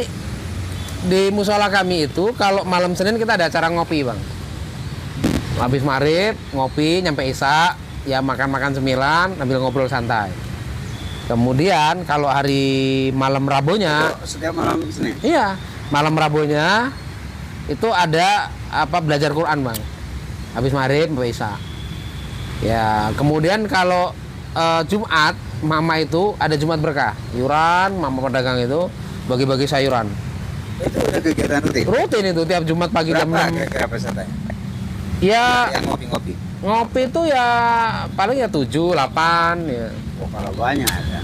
[SPEAKER 1] di musola kami itu kalau malam Senin kita ada acara ngopi bang. Habis maghrib ngopi nyampe isya ya makan-makan cemilan sambil ngobrol santai. Kemudian kalau hari malam Rabunya
[SPEAKER 2] setiap malam Senin.
[SPEAKER 1] iya malam Rabunya itu ada apa belajar Quran bang. Habis maghrib sampai isya. Ya kemudian kalau Jumat mama itu ada Jumat berkah. Iuran mama pedagang itu bagi-bagi sayuran.
[SPEAKER 2] Itu udah kegiatan rutin.
[SPEAKER 1] Rutin itu tiap Jumat pagi jam
[SPEAKER 2] Berapa
[SPEAKER 1] 6.
[SPEAKER 2] kira-kira pesertanya?
[SPEAKER 1] Ya
[SPEAKER 2] Yang ngopi-ngopi.
[SPEAKER 1] ngopi itu ya paling ya 7, 8 ya.
[SPEAKER 2] Oh, kalau banyak ada.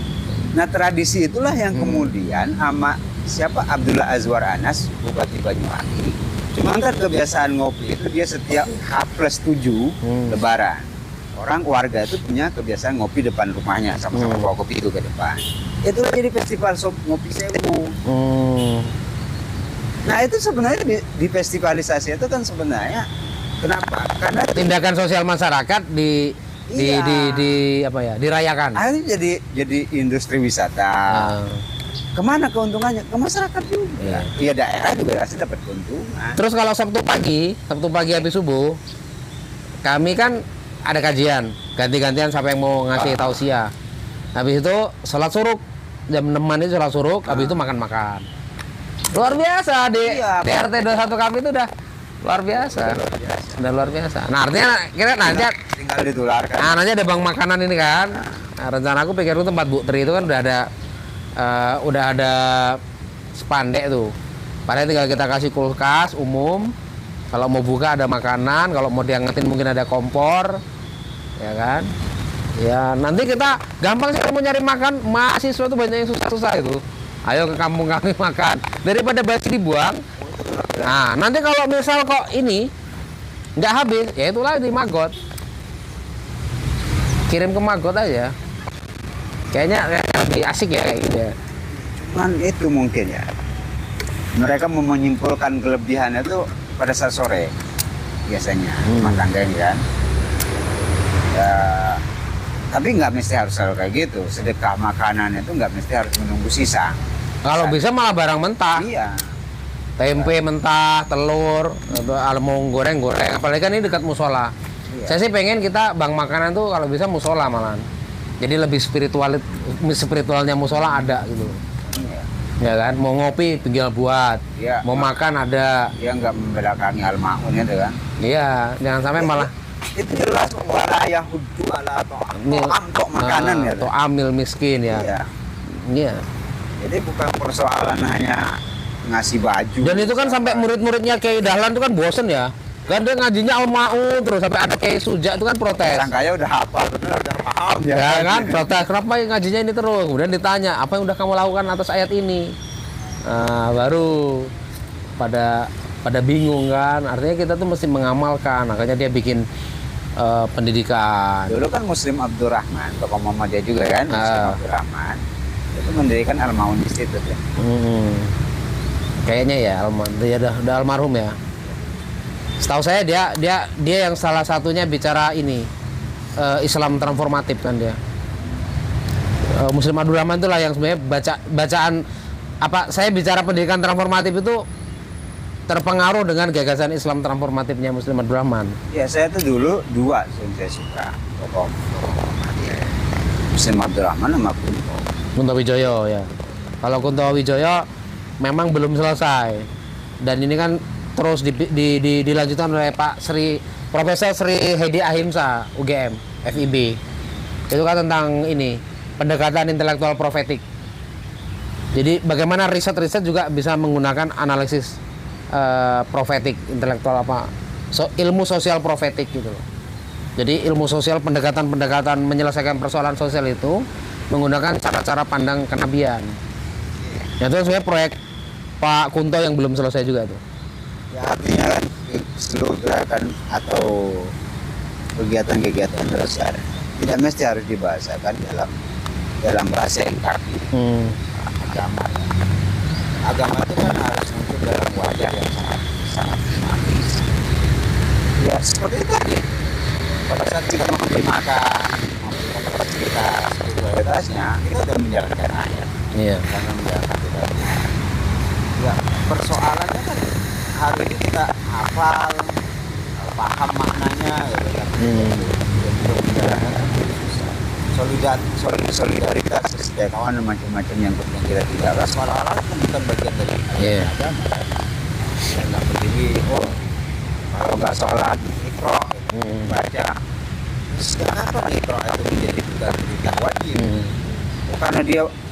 [SPEAKER 2] Nah tradisi itulah yang kemudian sama siapa Abdullah Azwar Anas Bupati Banyuwangi. Cuma kan kebiasaan ngopi itu dia setiap H+7 Lebaran. Orang warga itu punya kebiasaan ngopi depan rumahnya sama-sama bawa kopi itu ke depan. Itulah jadi festival ngopi sewu. Nah itu sebenarnya di festivalisasi itu kan sebenarnya kenapa? Karena
[SPEAKER 1] Tindakan sosial masyarakat di apa ya dirayakan.
[SPEAKER 2] akhirnya jadi industri wisata. Kemana keuntungannya? Ke masyarakat juga. Iya daerah juga pasti dapat keuntungan.
[SPEAKER 1] Terus kalau Sabtu pagi habis subuh, kami kan ada kajian, ganti-gantian siapa yang mau ngasih tausiah. Habis itu sholat suruk, jam 6 itu sholat suruk, habis itu makan-makan. Luar biasa di RT 21 kami itu udah luar biasa. Udah luar biasa. Nah artinya kira nanti
[SPEAKER 2] Tinggal ditularkan.
[SPEAKER 1] nah, nanti ada bank makanan ini kan. Nah, rencana aku pikir itu tempat Bu Tri itu kan udah ada spandek tuh. Padahal tinggal kita kasih kulkas umum. Kalau mau buka ada makanan, kalau mau diangetin mungkin ada kompor. Ya kan? Ya, nanti kita gampang sih mau nyari makan, mahasiswa tuh banyak yang susah-susah itu. Ayo ke kampung kami makan. Daripada basi dibuang. Nah, nanti kalau misal kok ini nggak habis, ya itulah di Magot. Kirim ke Magot aja. Kayaknya lebih asik ya kayak gitu ya.
[SPEAKER 2] Cuman itu mungkin ya. Mereka mau menyimpulkan kelebihannya itu pada saat sore biasanya rumah tangga ini kan. Ya, tapi nggak mesti harus selalu kayak gitu. Sedekah makanan itu nggak mesti harus menunggu sisa.
[SPEAKER 1] Kalau bisa malah barang mentah.
[SPEAKER 2] Iya.
[SPEAKER 1] Tempe mentah, telur, atau mau goreng. Apalagi kan ini dekat musola.
[SPEAKER 2] Iya.
[SPEAKER 1] Saya sih pengen kita bank makanan tuh kalau bisa musola malahan. Jadi lebih spiritualnya musola ada gitu.
[SPEAKER 2] Iya.
[SPEAKER 1] Ya kan, mau ngopi tinggal buat.
[SPEAKER 2] Iya.
[SPEAKER 1] Mau makan ada.
[SPEAKER 2] Dia nggak membelakangi al-ma'un itu kan.
[SPEAKER 1] Iya, jangan sampai malah
[SPEAKER 2] Itu jelas wala yahudu ala to'am makanan ya.
[SPEAKER 1] atau amil miskin ya.
[SPEAKER 2] Iya.
[SPEAKER 1] Iya.
[SPEAKER 2] Jadi bukan persoalan hanya ngasih baju.
[SPEAKER 1] Dan itu kan sampai murid-muridnya Kiai Dahlan itu kan bosen ya. Kan dia ngajinya al-ma'un terus sampai ada Kiai Suja itu kan protes.
[SPEAKER 2] Sangkanya udah hafal, bener udah paham
[SPEAKER 1] Ya kan, protes kenapa ngajinya ini terus. Kemudian ditanya, apa yang udah kamu lakukan atas ayat ini? Nah, baru pada bingung kan. Artinya kita tuh mesti mengamalkan. Makanya dia bikin pendidikan.
[SPEAKER 2] Dulu kan Muslim Abdurrahman, tokoh Muhammadiyah juga kan, Muslim Abdurrahman. Itu mendirikan Al-Ma'un Institute ya.
[SPEAKER 1] Kayaknya ya, dia udah almarhum ya. Setahu saya dia yang salah satunya bicara ini Islam transformatif kan dia. Muslim Abdurrahman itulah yang sebenarnya bacaan apa saya bicara pendidikan transformatif itu terpengaruh dengan gagasan Islam transformatifnya Muslim Abdurrahman.
[SPEAKER 2] Ya saya tuh dulu dua yang saya suka tokoh Muhammadiyah. Muslim Abdurrahman sama
[SPEAKER 1] Kunto Wijoyo ya. Kalau Kunto Wijoyo memang belum selesai dan ini kan terus dilanjutkan oleh Pak Profesor Sri Hedi Ahimsa UGM FIB. Itu kan tentang ini pendekatan intelektual profetik. Jadi bagaimana riset juga bisa menggunakan analisis profetik intelektual ilmu sosial profetik gitu loh. Jadi ilmu sosial pendekatan menyelesaikan persoalan sosial itu menggunakan cara-cara pandang kenabian. Ya, itu sebenarnya proyek Pak Kunto yang belum selesai juga tuh.
[SPEAKER 2] Ya artinya kan seluruh gerakan atau kegiatan-kegiatan besar tidak mesti harus dibahasakan dalam bahasa yang kaku. Agama. Agama itu kan harus muncul dalam wajah yang sangat dinamis. Ya seperti itu tadi. Pada saat kita memberi makan, memberi kita spiritualitasnya, kita sudah menjalankan ayat.
[SPEAKER 1] Iya.
[SPEAKER 2] Karena menjalankan kita. Ya persoalannya kan hari ini kita hafal, paham maknanya, gitu kan. Untuk menjalankan solidaritas, kesetiakawan dan macam-macam yang kita tidak seolah-olah kan bukan bagian dari agama. Nggak berdiri, kalau nggak sholat, ikro, baca. Terus kenapa ikro itu menjadi bukan wajib? Karena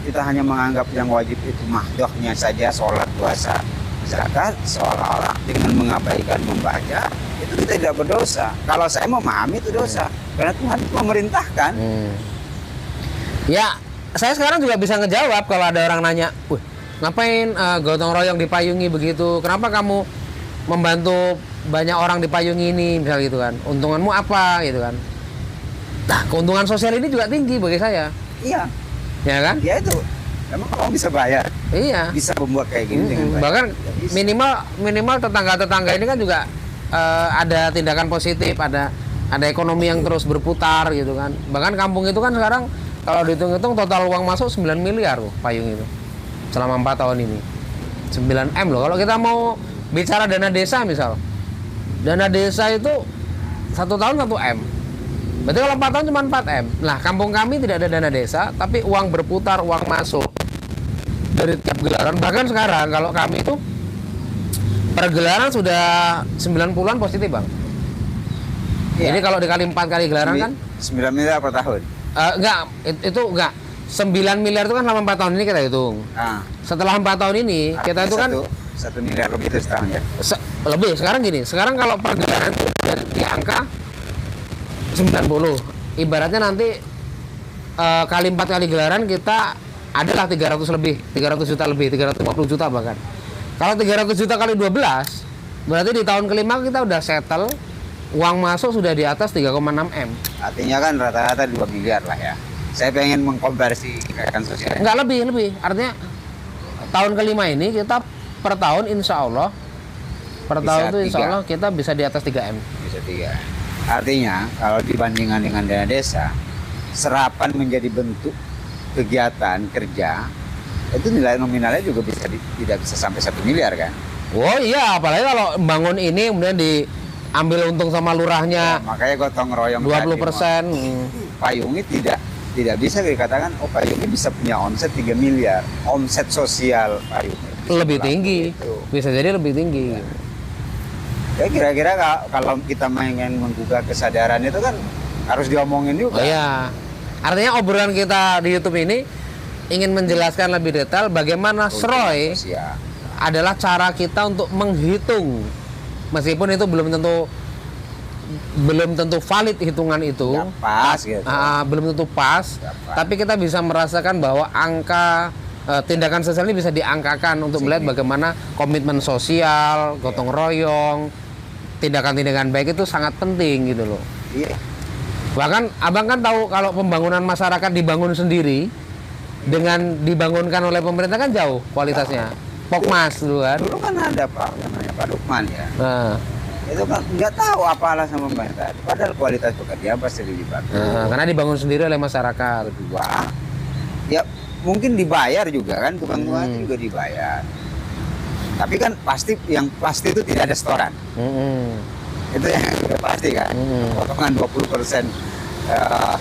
[SPEAKER 2] kita hanya menganggap yang wajib itu mahdohnya saja sholat, puasa, zakat, seolah-olah dengan mengabaikan membaca itu kita tidak berdosa. Kalau saya memahami itu dosa, karena Tuhan memerintahkan.
[SPEAKER 1] Ya, saya sekarang juga bisa ngejawab kalau ada orang nanya, ngapain gotong royong dipayungi begitu? Kenapa kamu membantu banyak orang dipayungi ini, misal gitu kan? Untunganmu apa, gitu kan? Nah, keuntungan sosial ini juga tinggi bagi saya.
[SPEAKER 2] Iya.
[SPEAKER 1] Ya kan?
[SPEAKER 2] Ya itu. Emang kamu bisa bayar?
[SPEAKER 1] Iya.
[SPEAKER 2] Bisa membuat kayak gini dengan baik.
[SPEAKER 1] Bahkan minimal tetangga-tetangga ini kan juga ada tindakan positif, ada ekonomi yang terus berputar gitu kan. Bahkan kampung itu kan sekarang kalau dihitung-hitung total uang masuk 9 miliar loh payung itu selama 4 tahun ini. 9M loh. Kalau kita mau bicara dana desa misal, dana desa itu 1 tahun 1M. Berarti kalau 4 tahun cuma 4M. Nah, kampung kami tidak ada dana desa, tapi uang berputar, uang masuk dari tiap gelaran. Bahkan sekarang kalau kami itu per gelaran sudah 90-an positif, Bang.
[SPEAKER 2] Ya.
[SPEAKER 1] Jadi kalau dikali 4 kali gelaran kan
[SPEAKER 2] 9 miliar per tahun.
[SPEAKER 1] Itu enggak. 9 miliar itu kan selama 4 tahun ini kita hitung. Setelah 4 tahun ini kita itu kan
[SPEAKER 2] 1 miliar lebih itu setahun ya.
[SPEAKER 1] Lebih. Sekarang gini, sekarang kalau per gelaran itu di angka 90. Ibaratnya nanti kali 4 kali gelaran kita adalah 300 juta lebih, 350 juta bahkan. Kalau 300 juta kali 12, berarti di tahun kelima kita udah settle, uang masuk sudah di atas 3,6M.
[SPEAKER 2] Artinya kan rata-rata 2 miliar lah ya. Saya pengen mengkonversi gerakan sosial.
[SPEAKER 1] Enggak lebih. Artinya tahun kelima ini kita per tahun insya Allah kita bisa di atas 3M.
[SPEAKER 2] Bisa 3. Artinya kalau dibandingkan dengan dana desa, serapan menjadi bentuk kegiatan kerja itu nilai nominalnya juga tidak bisa sampai 1 miliar kan?
[SPEAKER 1] Oh iya, apalagi kalau bangun ini kemudian diambil untung sama lurahnya.
[SPEAKER 2] Makanya gotong royong
[SPEAKER 1] 20%.
[SPEAKER 2] Payungi tidak bisa dikatakan payungi bisa punya omset 3 miliar. Omset sosial payungi
[SPEAKER 1] lebih tinggi. Bisa jadi lebih tinggi.
[SPEAKER 2] Ya kira-kira kalau kita ingin menggugah kesadaran itu kan harus diomongin juga.
[SPEAKER 1] Oh iya. Artinya obrolan kita di YouTube ini ingin menjelaskan lebih detail bagaimana SROI adalah cara kita untuk menghitung, meskipun itu belum tentu valid hitungan itu.
[SPEAKER 2] Gak pas gitu.
[SPEAKER 1] Belum tentu pas. Tapi kita bisa merasakan bahwa angka tindakan sosial ini bisa diangkakan untuk melihat bagaimana komitmen sosial, gotong royong, tindakan-tindakan baik itu sangat penting gitu loh.
[SPEAKER 2] Iya.
[SPEAKER 1] Bahkan abang kan tahu kalau pembangunan masyarakat dibangun sendiri dengan dibangunkan oleh pemerintah kan jauh kualitasnya. Pokmas dulu kan.
[SPEAKER 2] Dulu kan ada Pak namanya Pak Lukman ya.
[SPEAKER 1] Nah.
[SPEAKER 2] Itu kan nggak tahu apa alasan pemerintah. Padahal kualitas pekerjaan pasti lebih bagus.
[SPEAKER 1] Karena dibangun sendiri oleh masyarakat.
[SPEAKER 2] Kedua, ya mungkin dibayar juga kan, tukang-tukang itu juga dibayar. Tapi kan yang pasti itu tidak ada setoran. Itu yang udah pasti kan. Potongan 20%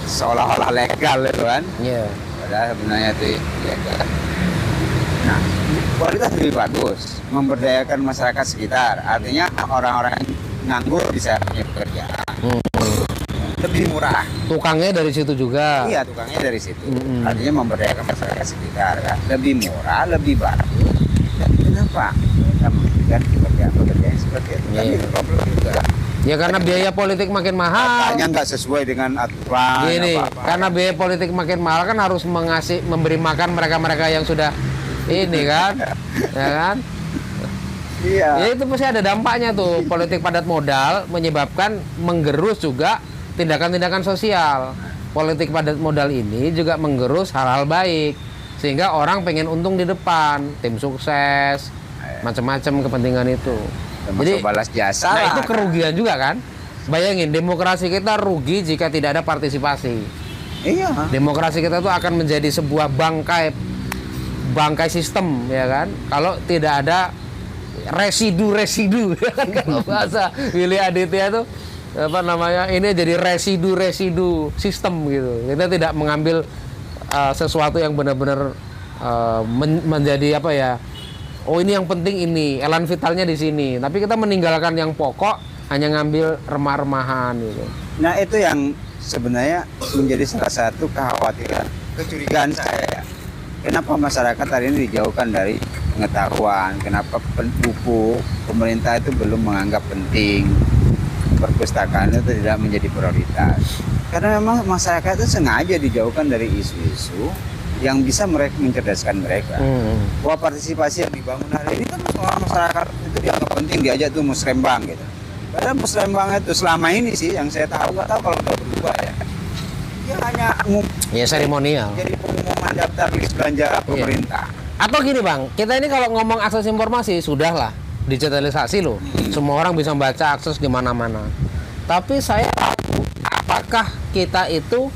[SPEAKER 2] seolah-olah legal itu kan.
[SPEAKER 1] Iya.
[SPEAKER 2] Padahal sebenarnya itu ilegal. Nah, kualitas lebih bagus, memberdayakan masyarakat sekitar. Artinya orang-orang nganggur bisa punya pekerjaan. Lebih murah.
[SPEAKER 1] Tukangnya dari situ juga.
[SPEAKER 2] Iya, tukangnya dari situ. Artinya memberdayakan masyarakat sekitar kan. Lebih murah, lebih bagus. Dan kenapa kita memberikan pekerjaan seperti itu? Kan itu problem juga.
[SPEAKER 1] Ya karena biaya politik makin mahal.
[SPEAKER 2] Katanya nggak sesuai dengan aturan.
[SPEAKER 1] Gini,
[SPEAKER 2] apa-apa.
[SPEAKER 1] karena biaya politik makin mahal kan harus memberi makan mereka-mereka yang sudah ini kan, ya kan?
[SPEAKER 2] Iya.
[SPEAKER 1] Ya itu pasti ada dampaknya tuh. Politik padat modal menyebabkan menggerus juga tindakan-tindakan sosial. Politik padat modal ini juga menggerus hal-hal baik, sehingga orang pengen untung di depan, tim sukses, macam-macam kepentingan itu.
[SPEAKER 2] Termasuk balas jasa
[SPEAKER 1] Nah
[SPEAKER 2] lah.
[SPEAKER 1] itu kerugian juga kan. Bayangin, demokrasi kita rugi jika tidak ada partisipasi.
[SPEAKER 2] Iya.
[SPEAKER 1] Demokrasi kita tuh akan menjadi sebuah bangkai sistem, ya kan, kalau tidak ada residu ya kan. Kalau bahasa Willy Aditya tuh apa namanya, ini jadi residu sistem gitu. Kita tidak mengambil sesuatu yang benar-benar menjadi apa ya, oh ini yang penting, ini elan vitalnya di sini, tapi kita meninggalkan yang pokok, hanya ngambil remah-remahan gitu.
[SPEAKER 2] Nah itu yang sebenarnya menjadi salah satu kekhawatiran, kecurigaan saya. Kenapa masyarakat hari ini dijauhkan dari pengetahuan? Kenapa buku pemerintah itu belum menganggap penting? Perpustakaan itu tidak menjadi prioritas. Karena memang masyarakat itu sengaja dijauhkan dari isu-isu yang bisa mencerdaskan mereka. Bahwa partisipasi yang dibangun hari ini kan orang masyarakat itu dianggap penting, diajak tuh musrembang gitu. Padahal musrembang itu selama ini sih yang saya tahu, nggak tahu kalau udah berubah ya. Dia hanya
[SPEAKER 1] Ya seremonial.
[SPEAKER 2] jadi pengumuman daftar list belanja pemerintah.
[SPEAKER 1] Atau gini Bang, kita ini kalau ngomong akses informasi sudahlah digitalisasi loh. Semua orang bisa membaca, akses di mana-mana. Tapi saya tahu apakah kita itu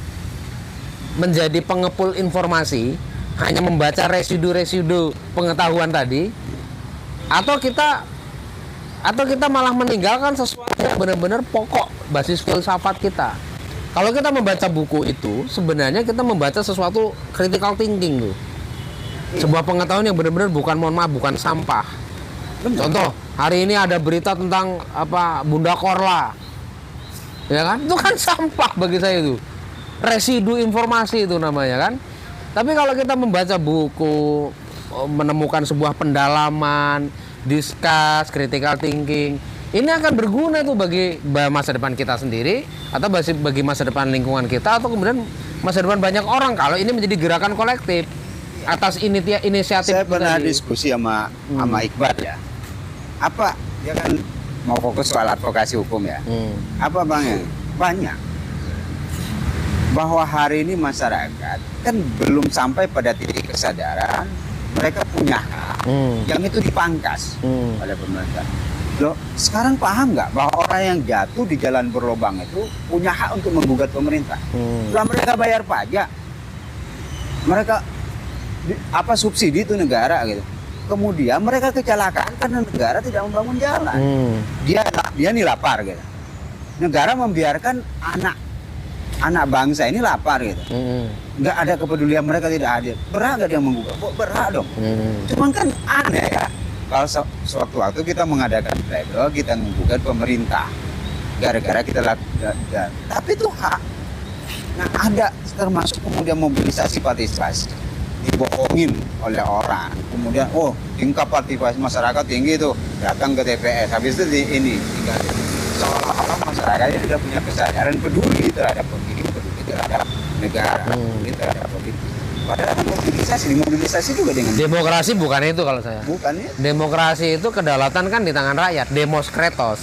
[SPEAKER 1] menjadi pengepul informasi, hanya membaca residu-residu pengetahuan tadi, atau kita malah meninggalkan sesuatu yang benar-benar pokok basis filsafat kita. Kalau kita membaca buku itu, sebenarnya kita membaca sesuatu critical thinking loh. Sebuah pengetahuan yang benar-benar bukan sampah. Contoh, hari ini ada berita tentang apa Bunda Korla, ya kan? Itu kan sampah bagi saya itu, residu informasi itu namanya kan. Tapi kalau kita membaca buku, menemukan sebuah pendalaman, discuss, critical thinking, ini akan berguna tuh bagi masa depan kita sendiri, atau bagi masa depan lingkungan kita, atau kemudian masa depan banyak orang kalau ini menjadi gerakan kolektif atas inisiatif.
[SPEAKER 2] Saya pernah
[SPEAKER 1] tadi
[SPEAKER 2] diskusi sama Iqbal ya. Apa dia kan mau fokus soal advokasi hukum ya. Apa Bang ya? Banyak. Bahwa hari ini masyarakat kan belum sampai pada titik kesadaran mereka punya hak yang itu dipangkas oleh pemerintah. Loh, sekarang paham nggak bahwa orang yang jatuh di jalan berlobang itu punya hak untuk menggugat pemerintah? Setelah mereka bayar pajak, mereka subsidi itu negara gitu. Kemudian mereka kecelakaan karena negara tidak membangun jalan. Dia nih lapar gitu. Negara membiarkan anak bangsa ini lapar gitu. Nggak ada kepedulian, mereka tidak hadir. Berhak nggak dia menggugat? Berhak dong. Cuman kan aneh ya. Kalau suatu waktu kita mengadakan pleno, kita menggugat pemerintah gara-gara kita lakukan, tapi itu hak. Nah ada termasuk kemudian mobilisasi partisipasi, dibohongin oleh orang, kemudian tingkat partisipasi masyarakat tinggi tuh, datang ke TPS, habis itu ini seolah-olah masyarakat ini sudah punya kesadaran peduli terhadap pemilu, peduli terhadap negara, peduli terhadap politik. Padahal mobilisasi juga dengan
[SPEAKER 1] demokrasi bukan itu kalau saya.
[SPEAKER 2] Bukan ya?
[SPEAKER 1] Demokrasi itu kedaulatan kan di tangan rakyat, demos kratos.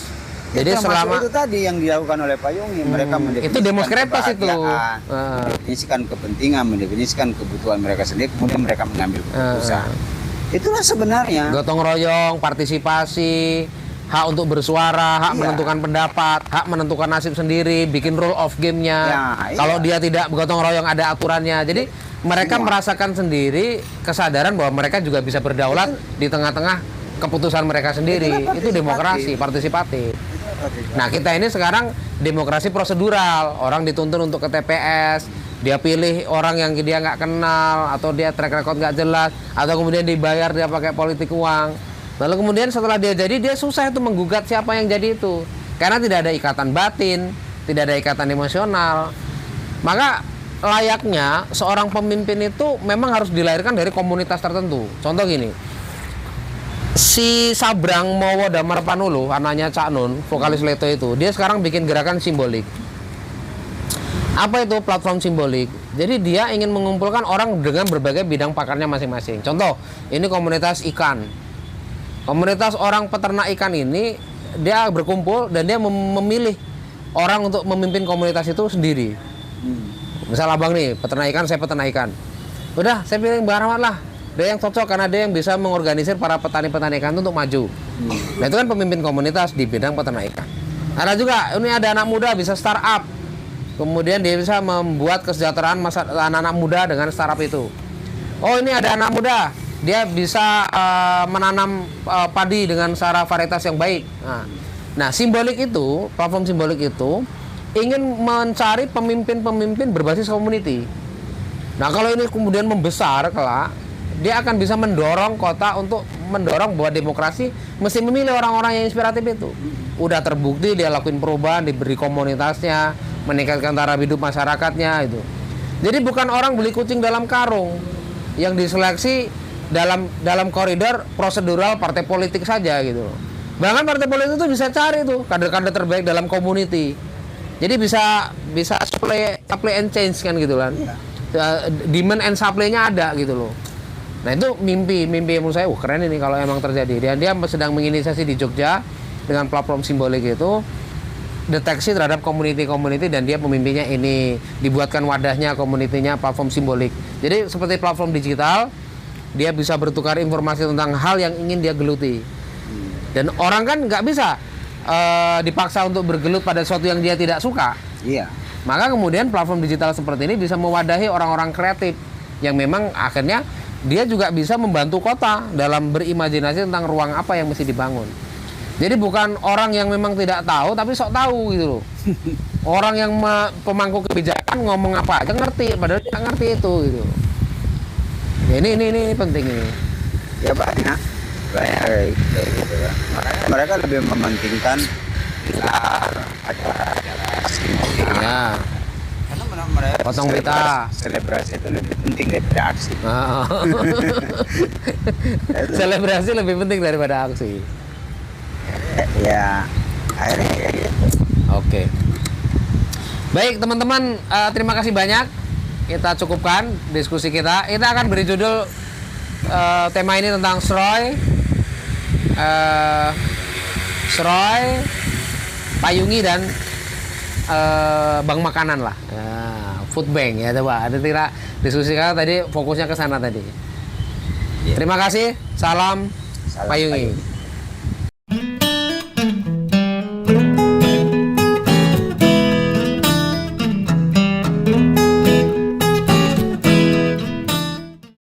[SPEAKER 1] Jadi selama
[SPEAKER 2] itu tadi yang dilakukan oleh Pak Yonggi, mereka mendefinisikan
[SPEAKER 1] itu demos kratos itu.
[SPEAKER 2] Mendefinisikan kepentingan, mendefinisikan kebutuhan mereka sendiri, kemudian mereka mengambil keputusan. Itulah sebenarnya
[SPEAKER 1] gotong royong, partisipasi, hak untuk bersuara, hak menentukan pendapat, hak menentukan nasib sendiri, bikin rule of game-nya. Kalau dia tidak gotong royong ada aturannya. Jadi mereka merasakan sendiri kesadaran bahwa mereka juga bisa berdaulat di tengah-tengah keputusan mereka sendiri. Itu demokrasi partisipatif. Nah kita ini sekarang demokrasi prosedural. Orang dituntun untuk ke TPS, dia pilih orang yang dia nggak kenal, atau dia track record nggak jelas, atau kemudian dibayar dia pakai politik uang. Lalu kemudian setelah dia jadi, dia susah itu menggugat siapa yang jadi itu, karena tidak ada ikatan batin, tidak ada ikatan emosional. Maka layaknya seorang pemimpin itu memang harus dilahirkan dari komunitas tertentu. Contoh gini, si Sabrang Mowo Damar Panuluh, anaknya Cak Nun, vokalis Leto itu, dia sekarang bikin gerakan simbolik. Apa itu platform simbolik? Jadi dia ingin mengumpulkan orang dengan berbagai bidang pakarnya masing-masing. Contoh, ini komunitas ikan. Komunitas orang peternak ikan ini, dia berkumpul dan dia memilih orang untuk memimpin komunitas itu sendiri. Misal abang nih peternak ikan, saya peternak ikan. Udah, saya pilih Bang Rahmat lah. Dia yang cocok karena dia yang bisa mengorganisir para petani-petani ikan itu untuk maju. Nah itu kan pemimpin komunitas di bidang peternak ikan. Ada juga, ini ada anak muda bisa startup. Kemudian dia bisa membuat kesejahteraan anak-anak muda dengan startup itu. Oh ini ada anak muda, dia bisa menanam padi dengan cara varietas yang baik. Nah simbolik itu, platform simbolik itu ingin mencari pemimpin-pemimpin berbasis community. Nah kalau ini kemudian membesar kelak, dia akan bisa mendorong kota untuk mendorong bahwa demokrasi mesti memilih orang-orang yang inspiratif itu. Udah terbukti dia lakuin perubahan, diberi komunitasnya, meningkatkan taraf hidup masyarakatnya itu. Jadi bukan orang beli kucing dalam karung yang diseleksi dalam koridor prosedural partai politik saja gitu. Bahkan partai politik itu bisa cari tuh kader-kader terbaik dalam community. Jadi bisa supply and change kan gitu kan. Demand and supply-nya ada gitu loh. Nah itu mimpi menurut saya keren ini kalau emang terjadi. Dan dia sedang menginisiasi di Jogja dengan platform simbolik itu deteksi terhadap community dan dia pemimpinnya ini, dibuatkan wadahnya community-nya platform simbolik. Jadi seperti platform digital, dia bisa bertukar informasi tentang hal yang ingin dia geluti. Dan orang kan nggak bisa dipaksa untuk bergelut pada sesuatu yang dia tidak suka.
[SPEAKER 2] Iya.
[SPEAKER 1] Maka kemudian platform digital seperti ini bisa mewadahi orang-orang kreatif yang memang akhirnya dia juga bisa membantu kota dalam berimajinasi tentang ruang apa yang mesti dibangun. Jadi bukan orang yang memang tidak tahu tapi sok tahu gitu loh. Orang yang pemangku kebijakan ngomong apa aja ngerti padahal tidak ngerti itu gitu. Ya, ini penting ini.
[SPEAKER 2] Ya banyak kayak gitu ya. Makanya mereka lebih mementingkan acara
[SPEAKER 1] Ya.
[SPEAKER 2] karena mereka
[SPEAKER 1] Potong pita.
[SPEAKER 2] Selebrasi itu lebih penting daripada aksi.
[SPEAKER 1] Selebrasi lebih penting daripada aksi.
[SPEAKER 2] Ya akhirnya kayak gitu.
[SPEAKER 1] Oke. Baik teman-teman, terima kasih banyak. Kita cukupkan diskusi kita. Kita akan beri judul tema ini tentang Sroy, Payungi dan bank makanan lah, food bank ya coba. Ada diskusi kita tadi fokusnya ke sana tadi. Terima kasih. Salam Payungi.